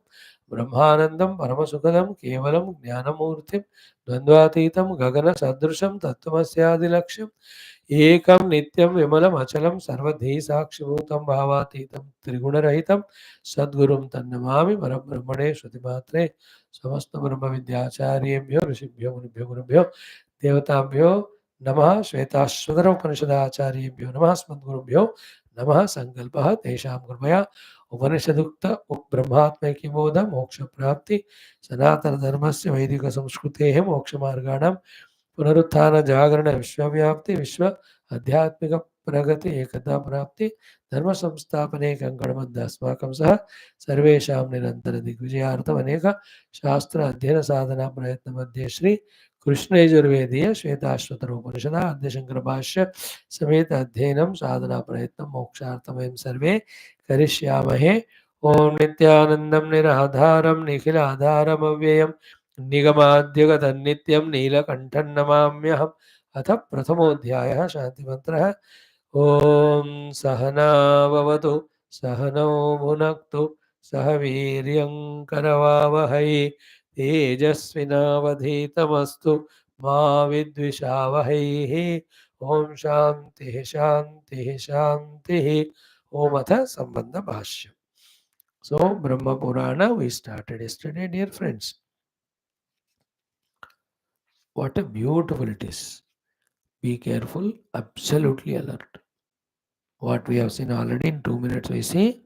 ब्रह्मानन्दं परमसुखदं केवलं ज्ञानमूर्तिं द्वन्द्वातीतं गगनसदृशं तत्त्वमस्यादिलक्ष्यम् एकं नित्यं विमलम् अचलं सर्वधी साक्षिभूतं भावातीतं त्रिगुणरहितं सद्गुरुं तन्नमामि परब्रह्मणे श्रुतिमात्रे समस्त ब्रह्मविद्याचार्येभ्यो ऋषिभ्यो मुनिभ्यो गुरुभ्यो देवताभ्यो नमः श्वेताश्वतर उपनिषदाचार्येभ्यो नमः अस्मद्गुरुभ्यो नमः संकल्पः तेषां कृपया उपनिषदुक्त ब्रह्मात्मैक्यबोध मोक्षप्राप्ति सनातनधर्मस्य वैदिकसंस्कृतेः मोक्षमार्गाणां पुनरुत्थान जागरण विश्वव्याप्ति विश्व आध्यात्मिक प्रगति एकता प्राप्ति धर्म संस्थापने कंकणबद्ध अस्माकं सह सर्वेषां निरंतर दिग्विजयार्थम अनेक शास्त्र अध्ययन साधना प्रयत्न मध्ये श्री कृष्ण यजुर्वेदीय श्वेताश्वतर उपनिषद आद्य शंकर भाष्य समेत अध्ययनम साधना प्रयत्न मोक्षार्थम वयं सर्वे करिष्यामहे ओम नित्यानंदं निराधारं निखिल आधारम अव्ययम् निगमाद्यगतन्नित्यं नीलकण्ठं नमाम्यहम् अथ प्रथमोऽध्यायः शान्तिमन्त्रः ॐ सहनाववतु सहनौ भुनक्तु सह वीर्यं करवावहै तेजस्विनावधीतमस्तु मा विद्विषावहै ॐ शान्तिः शान्तिः शान्तिः ॐ अथ सम्बन्धभाष्यम् So, Brahma Purana we started yesterday, dear friends. What a beautiful it is. Be careful, absolutely alert. What we have seen already in 2 minutes we see,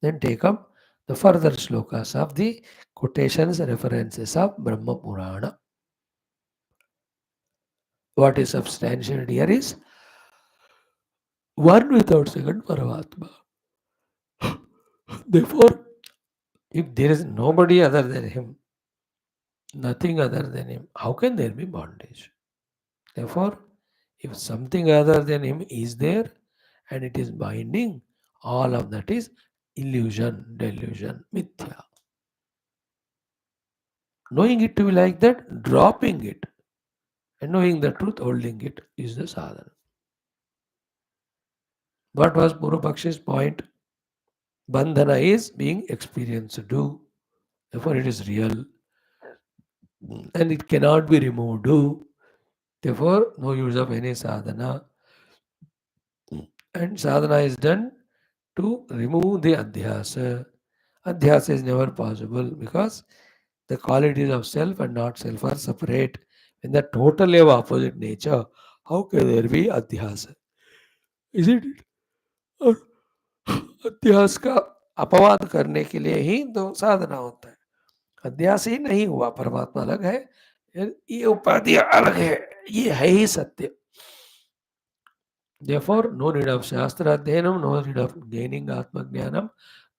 then take up the further slokas of the quotations, references of Brahma Purana. What is substantiated here is one without second Paramatma. Therefore, if there is nobody other than him, nothing other than him, how can there be bondage? Therefore, if something other than him is there and it is binding, all of that is illusion, delusion, mithya. Knowing it to be like that, dropping it, and knowing the truth, holding it is the sadhana. What was Purupakshi's point? Bandhana is being experienced do. Therefore, it is real and it cannot be removed. Therefore, no use of any sadhana. And sadhana is done to remove the adhyasa. Adhyasa is never possible because the qualities of self and not self are separate. When the totally of opposite nature, how can there be adhyasa? Isn't it? और अध्यास का अपवाद करने के लिए ही तो साधना होता है. अध्यास ही नहीं हुआ, परमात्मा अलग है, ये उपाधि अलग है, ये है ही सत्य. Therefore, no need of Shastra Adhyanam, no need of gaining Atma Jnanam,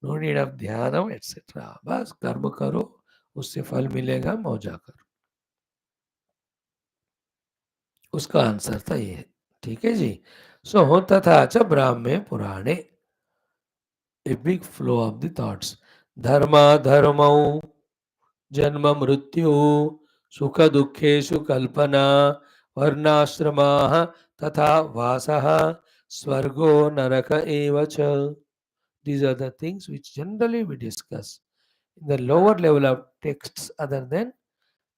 no need of Dhyanam, etc. बस कर्म करो, उससे फल मिलेगा, मौजा करो. उसका आंसर था ये. ठीक है जी. सो तथा च ब्राह्मे पुराणे. A big flow of the thoughts. Dharma dharmau, जन्म मृत्यु, सुख दुखेषु कल्पना, वर्णाश्रमाः तथा वासः, स्वर्गो नरक एव च. These are the things which generally we discuss in the lower level of texts other than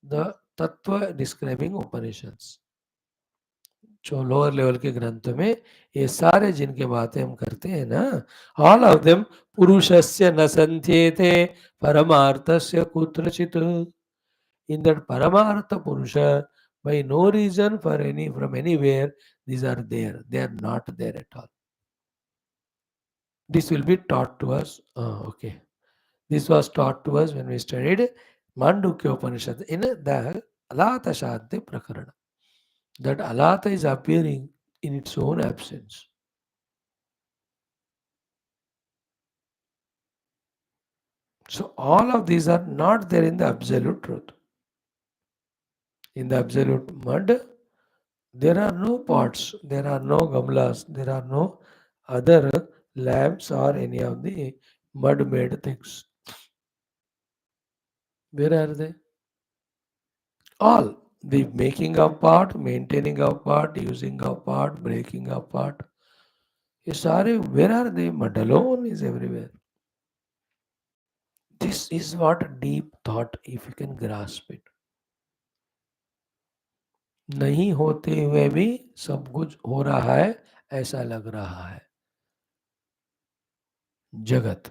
the Tattva describing Upanishads. जो लोअर लेवल के ग्रंथों में ये सारे जिनके बातें हम करते हैं ना, ऑल ऑफ देम पुरुषस्य न संध्येते परमार्थस्य कुत्रचित्. In that Paramartha Purusha, by no reason for any from anywhere, these are there. They are not there at all. This will be taught to us. Okay. This was taught to us when we studied Mandukya Upanishad in the Alata Shadhi Prakarana. That Alata is appearing in its own absence. So all of these are not there in the absolute truth. In the absolute mud, there are no pots, there are no gamlas, there are no other lamps or any of the mud made things. Where are they? All. The making of pot, maintaining of pot, using of pot, breaking of pot. ये सारे, where are they? Mud alone is everywhere. This is what deep thought, if you can grasp it. नहीं होते हुए भी सब कुछ हो रहा है ऐसा लग रहा है. जगत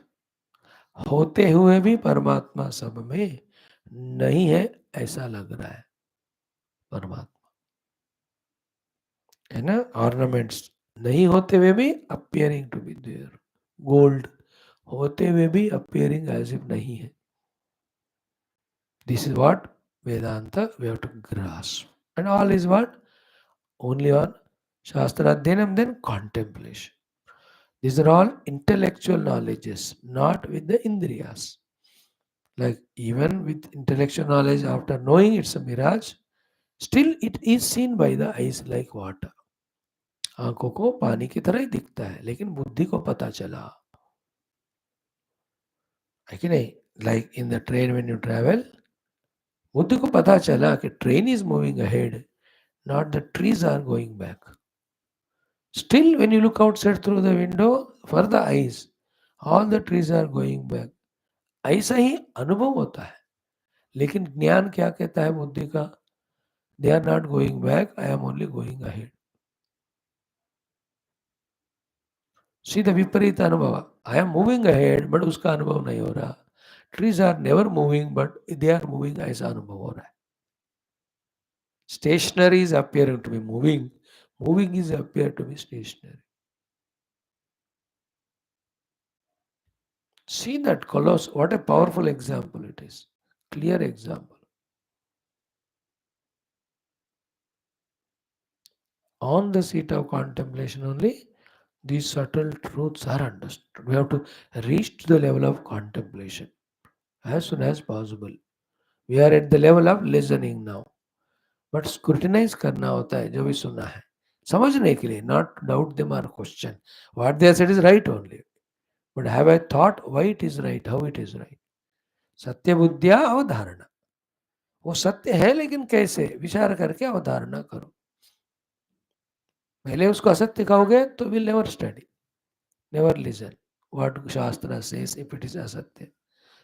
होते हुए भी परमात्मा सब में नहीं है ऐसा लग रहा है. परमात्मा है ना. ऑर्नामेंट्स नहीं होते हुए भी appearing to be there. Gold होते हुए भी अपियरिंग एज इफ नहीं है. This is what Vedanta we have to grasp. And all is what only on शास्त्राध्ययनम then contemplation. These are all intellectual knowledges, not with the indriyas. Like even with intellectual knowledge, after knowing it's a mirage, still it is seen by the eyes like water. आंखों को पानी की तरह ही दिखता है, लेकिन बुद्धि को पता चला है कि नहीं. Like in the train when you travel, बुद्धि को पता चला कि train is moving ahead, not the trees are going back. Still, when you look outside through the window, for the eyes, all the trees are going back. ऐसा ही अनुभव होता है. लेकिन ज्ञान क्या कहता है बुद्धि का? They are not going back, I am only going ahead. See the विपरीत अनुभव. I am moving ahead but उसका अनुभव नहीं हो रहा. Trees are never moving but they are moving, ऐसा अनुभव हो रहा है. Stationary is appearing to be moving. Moving is appear to be stationary. See that Colossus, what a powerful example it is. Clear example. On the seat of contemplation only, these subtle truths are understood. We have to reach to the level of contemplation as soon as possible. We are at the level of listening now. But scrutinise करना होता है जो भी सुना है समझने के लिए. Not doubt them are question what they said is right only, but have I thought why it is right, how it is right. सत्य बुद्धिया अवधारणा, वो सत्य है लेकिन कैसे विचार करके अवधारणा करो. पहले उसको असत्य कहोगे तो will never study, never listen what शास्त्र सेज इफ इट इज असत्य.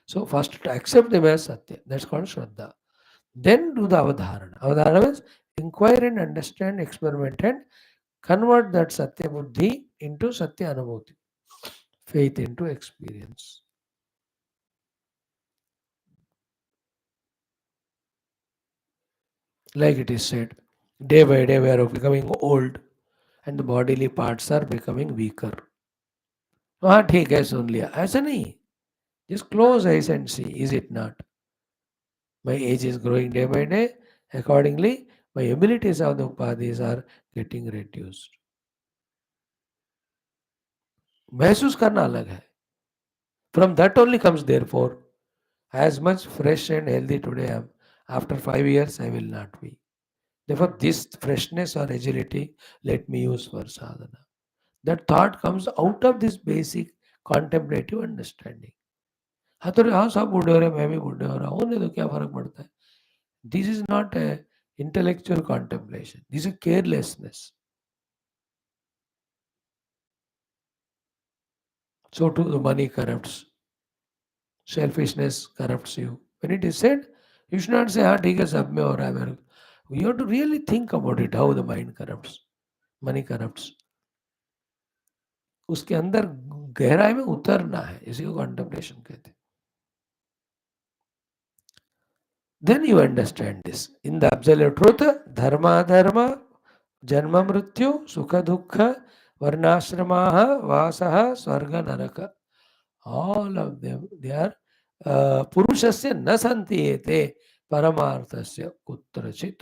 So first to accept them as satya, that's called shraddha. Then do the avadharana. Avadharana means inquire and understand, experiment and convert that satya buddhi into satya anubhuti, faith into experience. Like it is said, day by day we are becoming old and the bodily parts are becoming weaker. हाँ ठीक है सुन लिया, ऐसा नहीं. Just close eyes and see, is it not? My age is growing day by day. Accordingly, my abilities of the upadhis are getting reduced. महसूस करना अलग है. From that only comes therefore, as much fresh and healthy today I am, after 5 years I will not be. Therefore, this freshness or agility, let me use for sadhana. That thought comes out of this basic contemplative understanding. हाँ तो हाँ सब बूढ़े हो रहे हैं, मैं भी बूढ़े हो रहा हूँ, नहीं तो क्या फर्क पड़ता है. This is not a intellectual contemplation. This is carelessness. So too the money corrupts. Selfishness corrupts you. When it is said, you should not say, हाँ ठीक है सब में हो रहा है मेरे को. You have to really think about it, how the mind corrupts. Money corrupts. उसके अंदर गहराई में उतरना है, इसी को contemplation कहते हैं. Then you understand this. In the absolute truth, dharma, dharma, janma, mrityu, sukha, dukkha, varnashramaha, vasaha, swarga, naraka. All of them, they are purushasya na santiyete paramarthasya kutrachit.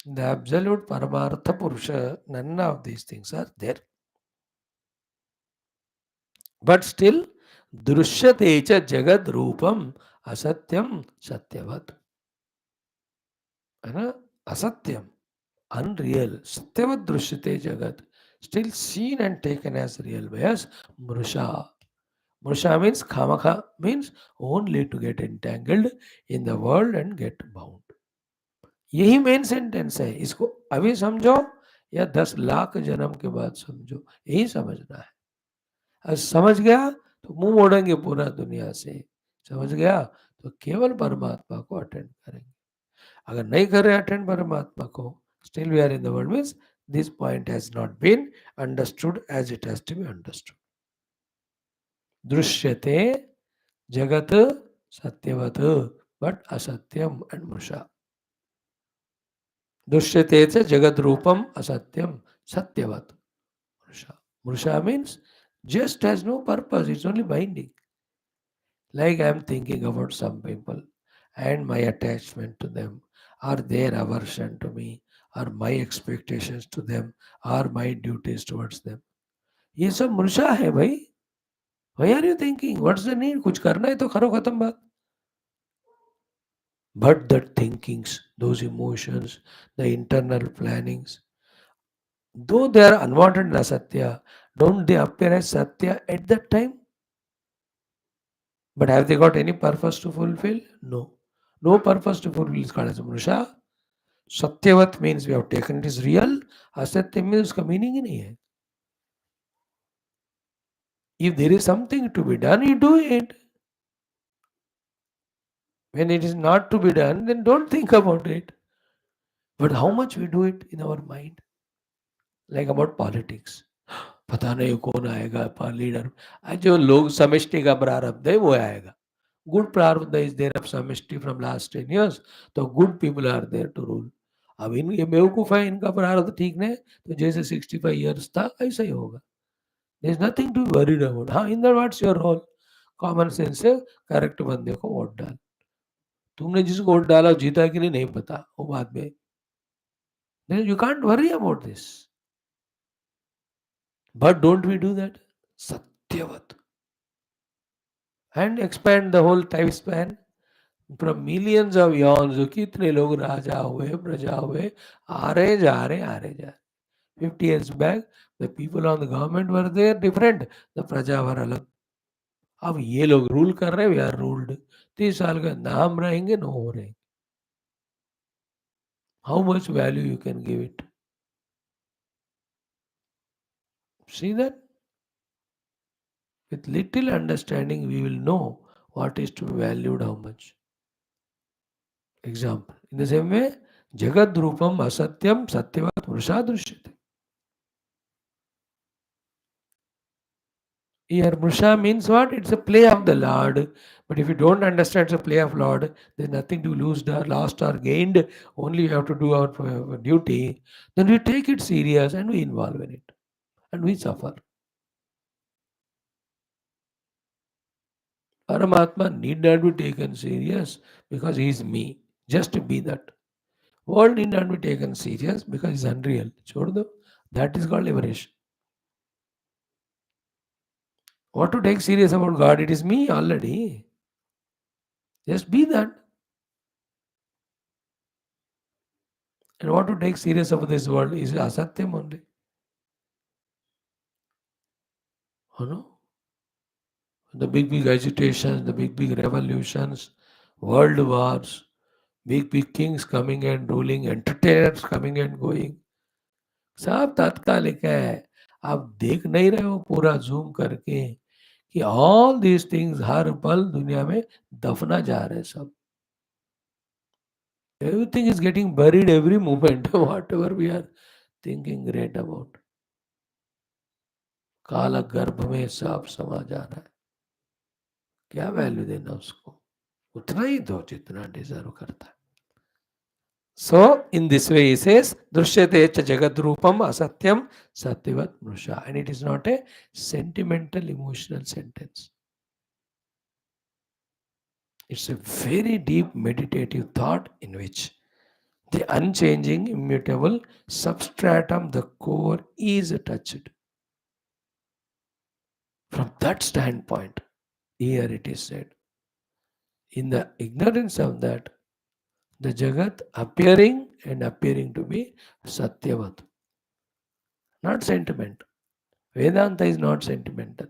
The absolute paramartha purusha, none of these things are there. But still, दृश्यते च जगद रूपम असत्यम सत्यवत. है ना, असत्यम unreal, satyavad drishyate jagat, still seen and taken as real by us. Mrusha. Mrusha means khamakha, means only to get entangled in the world and get bound. यही main sentence है. इसको अभी समझो या 10 लाख जन्म के बाद समझो, यही समझना है. और समझ गया तो मुंह मोड़ेंगे पूरा दुनिया से. समझ गया तो केवल परमात्मा को अटेंड करेंगे. अगर नहीं कर रहे अटेंड परमात्मा को, still we are in the world means this point has not been understood as it has to be understood. Drishyate jagat satyavat, but asatyam and mrusha. Drishyate cha jagat rupam asatyam satyavat mrusha. Mrusha means just has no purpose, it's only binding. Like I am thinking about some people and my attachment to them, or their aversion to me, or my expectations to them, or my duties towards them. ये सब मूर्छा है भाई. Why are you thinking? What's the need? कुछ करना है तो करो, खत्म बात. But the thinkings, those emotions, the internal plannings, though they are unwanted and asatya, don't they appear as satya at that time? But have they got any purpose to fulfill? No. No purpose to fulfill is called as mrusha. Satyavat means we have taken it is real. Asatya means उसका meaning ही नहीं है. If there is something to be done, you do it. When it is not to be done, then don't think about it. But how much we do it in our mind? Like about politics. पता नहीं कौन आएगा leader, जो लोग समष्टि का प्रारब्ध है वो आएगा. गुड प्रारब्ध इज देयर ऑफ समष्टि फ्रॉम लास्ट 10 years, तो good people are there to rule. अब इन ये बेवकूफ है, इनका प्रारब्ध ठीक नहीं, तो जैसे 65 years था ऐसा ही होगा. There is nothing to worried about. हाँ, in that what's your role? Common sense से करेक्ट बंदे को वोट डाल. तुमने जिसको वोट डाला जीता कि नहीं पता, वो बाद में. Then you can't worry about this. But don't we do that? Satyavat. And expand the whole time span from millions of eons. जो कितने लोग राजा हुए, प्रजा हुए, आ रहे जा रहे आ रहे जा रहे. 50 years back, the people on the government were there different, the प्रजा वर अलग. अब ये लोग रूल कर रहे, वी आर रूल्ड. 30 साल का ना हम रहेंगे ना हो रहेंगे. How much value you can give it? See that? With little understanding, we will know what is to be valued, how much. Example. In the same way, Jagad Rupam Asatyam Satyavat Purusha Drishyate. Here, Mrusha means what? It's a play of the Lord. But if you don't understand it's a play of Lord, there's nothing to lose, lost or gained. Only you have to do our duty. Then we take it serious and we involve in it. And we suffer. Paramatma need not be taken serious because he is me. Just be that. World need not be taken serious because it's unreal. छोड़ दो. That is called liberation. What to take serious about God? It is me already. Just be that. And what to take serious about this world is asatyam only. You know? The big agitations, the big revolutions, world wars, big kings coming and ruling, entertainers coming and going. सब तात्कालिक है. आप देख नहीं रहे हो पूरा zoom करके कि ऑल दीज थिंग्स हर पल दुनिया में दफना जा रहे हैं सब. Everything is getting buried every moment, whatever we are thinking great about. काल गर्भ में सब समा जा रहा है. क्या वैल्यू देना उसको? उतना ही दो जितना डिजर्व करता है. So, in this way, he says, Drishyate cha jagad rupam asatyam satyavat mrusha. And it is not a sentimental, emotional sentence. It's a very deep meditative thought in which the unchanging, immutable substratum, the core, is touched. From that standpoint, here it is said, in the ignorance of that, the Jagat appearing to be Satyavat, not sentiment. Vedanta is not sentimental.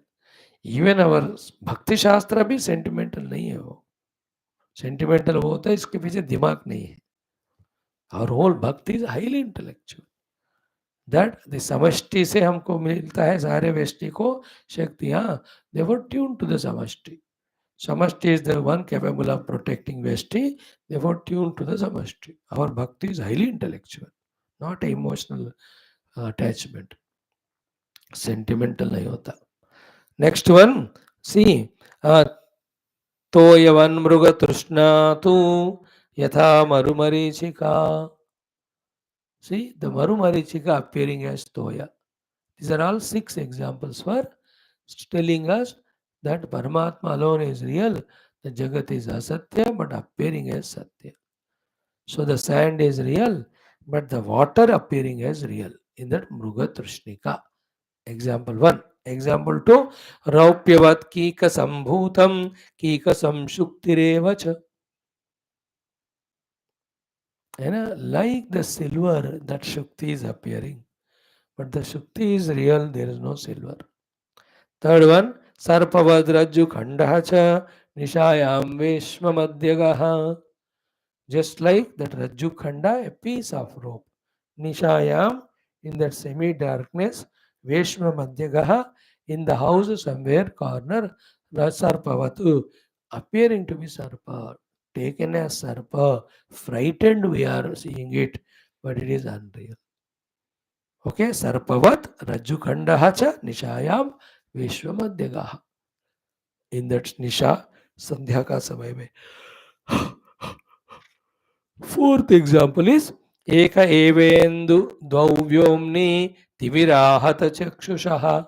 Even our Bhakti Shastra भी sentimental नहीं है वो. Sentimental वो होता है इसके पीछे दिमाग नहीं है. Our whole Bhakti is highly intellectual. That the समष्टि से हमको मिलता है सारे व्यष्टि को शक्तियाँ. They were tuned to the समष्टि. Samashti is the one capable of protecting Veshti, therefore tuned to the Samashti. Our bhakti is highly intellectual, not emotional attachment. Sentimental nahi hota. Next one, see, Toyavan Mruga Trishna tu Yatha Marumarichika. See, the Marumarichika appearing as Toya. These are all 6 examples for telling us that Paramatma alone is real, the Jagat is asatya but appearing as satya. So the sand is real, but the water appearing as real in that Mruga Trishnika. Example 1. Example 2. Raupyavat kika sambhutam kika samshuktirevacha. Like the silver, that Shukti is appearing. But the Shukti is real, there is no silver. Third one, Sarpavadraju Khandacha Nishayam Veshma Madhyagaha. Just like that Rajju Khanda, a piece of rope. Nishayam, in that semi-darkness, Veshma Madhyagaha, in the house somewhere corner, Sarpavatu, appearing to be Sarpa, taken as Sarpa, frightened we are seeing it, but it is unreal. Okay, सर्पवत रज्जुखंडः च निशायाम विश्वमध्यगः. In that निशा, संध्या का समय में. Fourth example is एक एवेन्दु द्वौ व्योम्नि तिमिराहत चक्षुषः.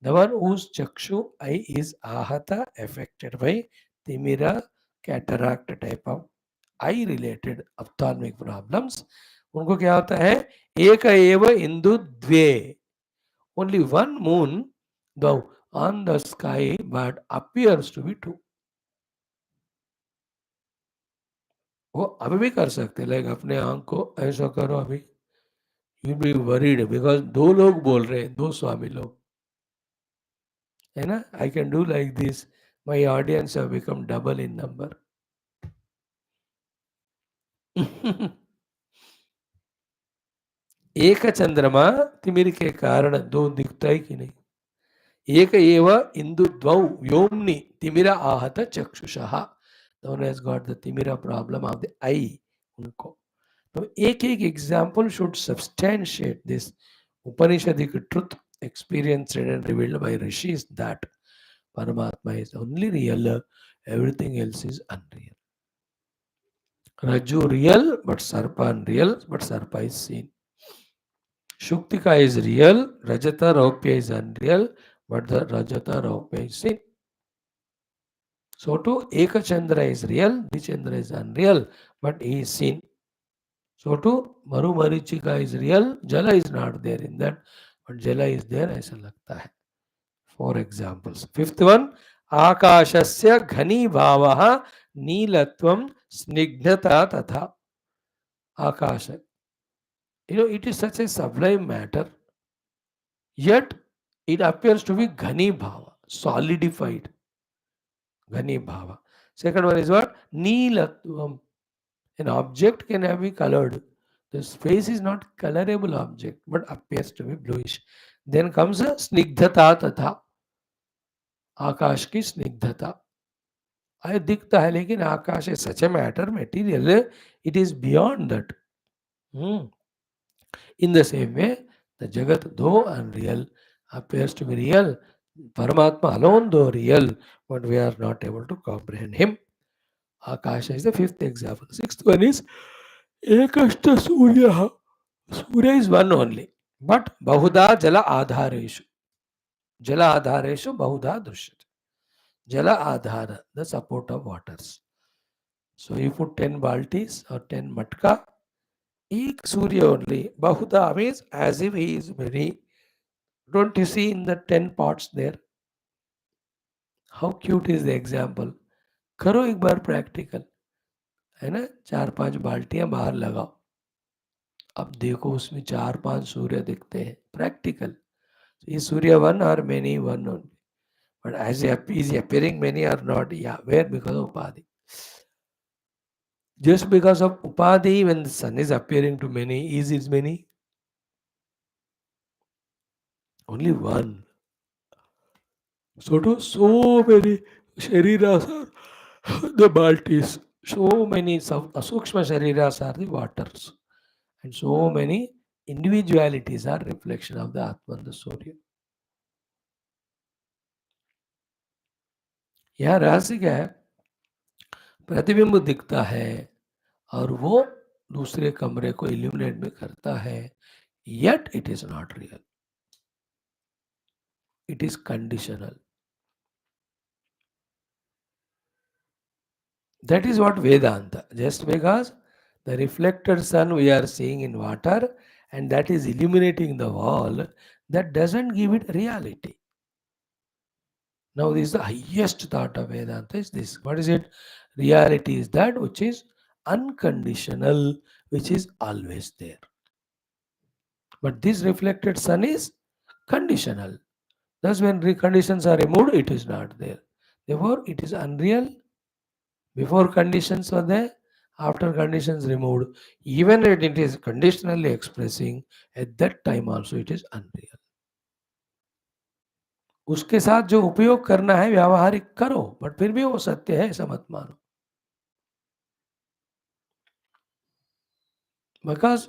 The one whose chakshu eye is ahata, affected by timira, cataract type of eye related ophthalmic problems, उनको क्या होता है? एक एव इंदु द्वे, only one moon though on the sky but appears to be two. वो अभी भी कर सकते, लाइक अपने आंख को ऐसा करो अभी, यू बी वरीड बिकॉज दो लोग बोल रहे हैं, दो स्वामी लोग, है ना. I can do like this, my audience have become double in number. एक चंद्रमा तिमिर के कारण दो दिखता है कि नहीं. एक एव इंदु द्वौ व्योम्नि तिमिरा आहत चक्षुषः. One has got the timira problem of the eye. उनको तो एक एक example should substantiate this Upanishadic truth experienced and revealed by rishis that Paramatma is only real, everything else is unreal. Raju real, but Sarpa unreal, but Sarpa is seen. Shuktika is real, Rajata Raupya is unreal, but the Rajata Raupya is seen. So too, Ekachandra is real, Dichandra is unreal, but he is seen. So too, Maru Marichika is real, Jala is not there in that, but Jala is there, ऐसा लगता है. Four examples. Fifth one, Akashasya Ghani Bhavaha Neelatvam Snigdhata Tatha. Akasha. You know, it is such a sublime matter, yet it appears to be Ghani Bhava, solidified. Ghani Bhava. Second one is what? Neelatvam. An object can be colored. The space is not colorable object, but appears to be bluish. Then comes a Snigdhata Tatha. आकाश की स्निग्धता आय दिखता है, लेकिन आकाश है such a matter material, it is beyond that. In the same way the jagat though unreal appears to be real, Paramatma alone though real, but we are not able to comprehend him. Akasha is the fifth example. Sixth one is Ekashta Surya. Surya is one only, but Bahuda Jala Adhareshu. Jala Adhareshu Bahuda Drishyate. Jala Adhara, the support of waters. So you put 10 baltis or 10 matka, each Surya only. Bahuda means as if he is many. Don't you see in the 10 pots there? How cute is the example? करो एक बार practical, है ना. 4-5 बाल्टियां बाहर लगाओ, अब देखो उसमें 4-5 सूर्य दिखते हैं. Practical. Is Surya one or many? One only. But as is he appearing many or not? Yeah, where? Because of Upadhi. Just because of Upadhi, when the sun is appearing to many, is it many? Only one. So too, so many shariras are the baltis. So many sukshma shariras are the waters. And so many individualities are reflection of the Atman, the Surya. यहाँ रहस्य क्या है? प्रतिबिंब दिखता है और वो दूसरे कमरे को इल्यूमिनेट भी करता है, yet it is not real. It is conditional. That is what Vedanta. Just because the reflected sun we are seeing in water and that is illuminating the wall, that doesn't give it reality. Now this is the highest thought of Vedanta is this. What is it? Reality is that which is unconditional, which is always there. But this reflected sun is conditional. Thus when conditions are removed, it is not there. Therefore, it is unreal. Before conditions were there, after conditions removed, even when it is conditionally expressing, at that time also it is unreal. उसके साथ जो उपयोग करना है व्यावहारिक करो, but फिर भी वो सत्य है ऐसा मत मानो. Because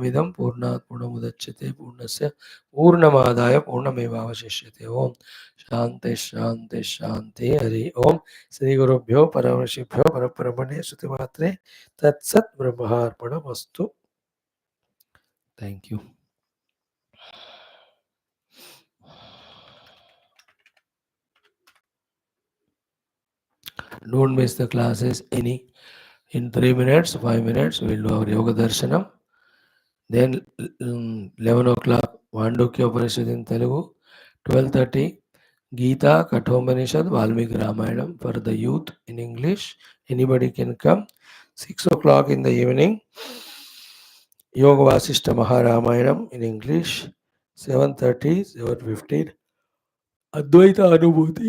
पूर्णमिदं पूर्णात् पूर्णमुदच्यते पूर्णस्य पूर्णमादाय पूर्णमेवावशिष्यते. ओम शांति शांति शांति. हरि ओम. श्री गुरुभ्यो परमर्षिभ्यो परब्रह्मणे श्रुतिमात्रे तत्सत् ब्रह्मार्पणमस्तु. Thank you. Don't miss the classes any. In 3 minutes, 5 minutes, we'll do our Yoga Darshanam. Then 11 o'clock, Vandukya Upanishad in Telugu. 12:30, Gita, Kathopanishad, Valmiki Ramayanam for the youth in English. Anybody can come. 6 o'clock in the evening, Yoga Vasishta Maharamayam in English. 7:30, 7:15, Advaita Anubhuti,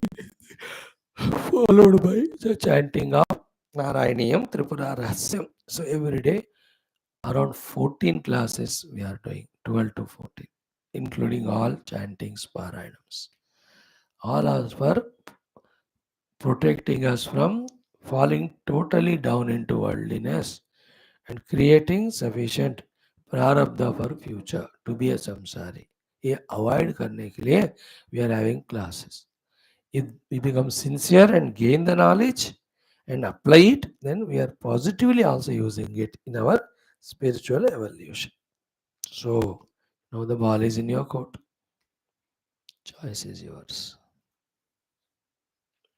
followed by the chanting of Narayaniyam Tripura Rahasyam. So every day, around 14 classes we are doing, 12 to 14, including all chantings, paranams. All are for protecting us from falling totally down into worldliness and creating sufficient prarabdha for future to be a samsari. ये avoid करने के लिए we are having classes. If we become sincere and gain the knowledge and apply it, then we are positively also using it in our spiritual evolution. So now the ball is in your court. Choice is yours.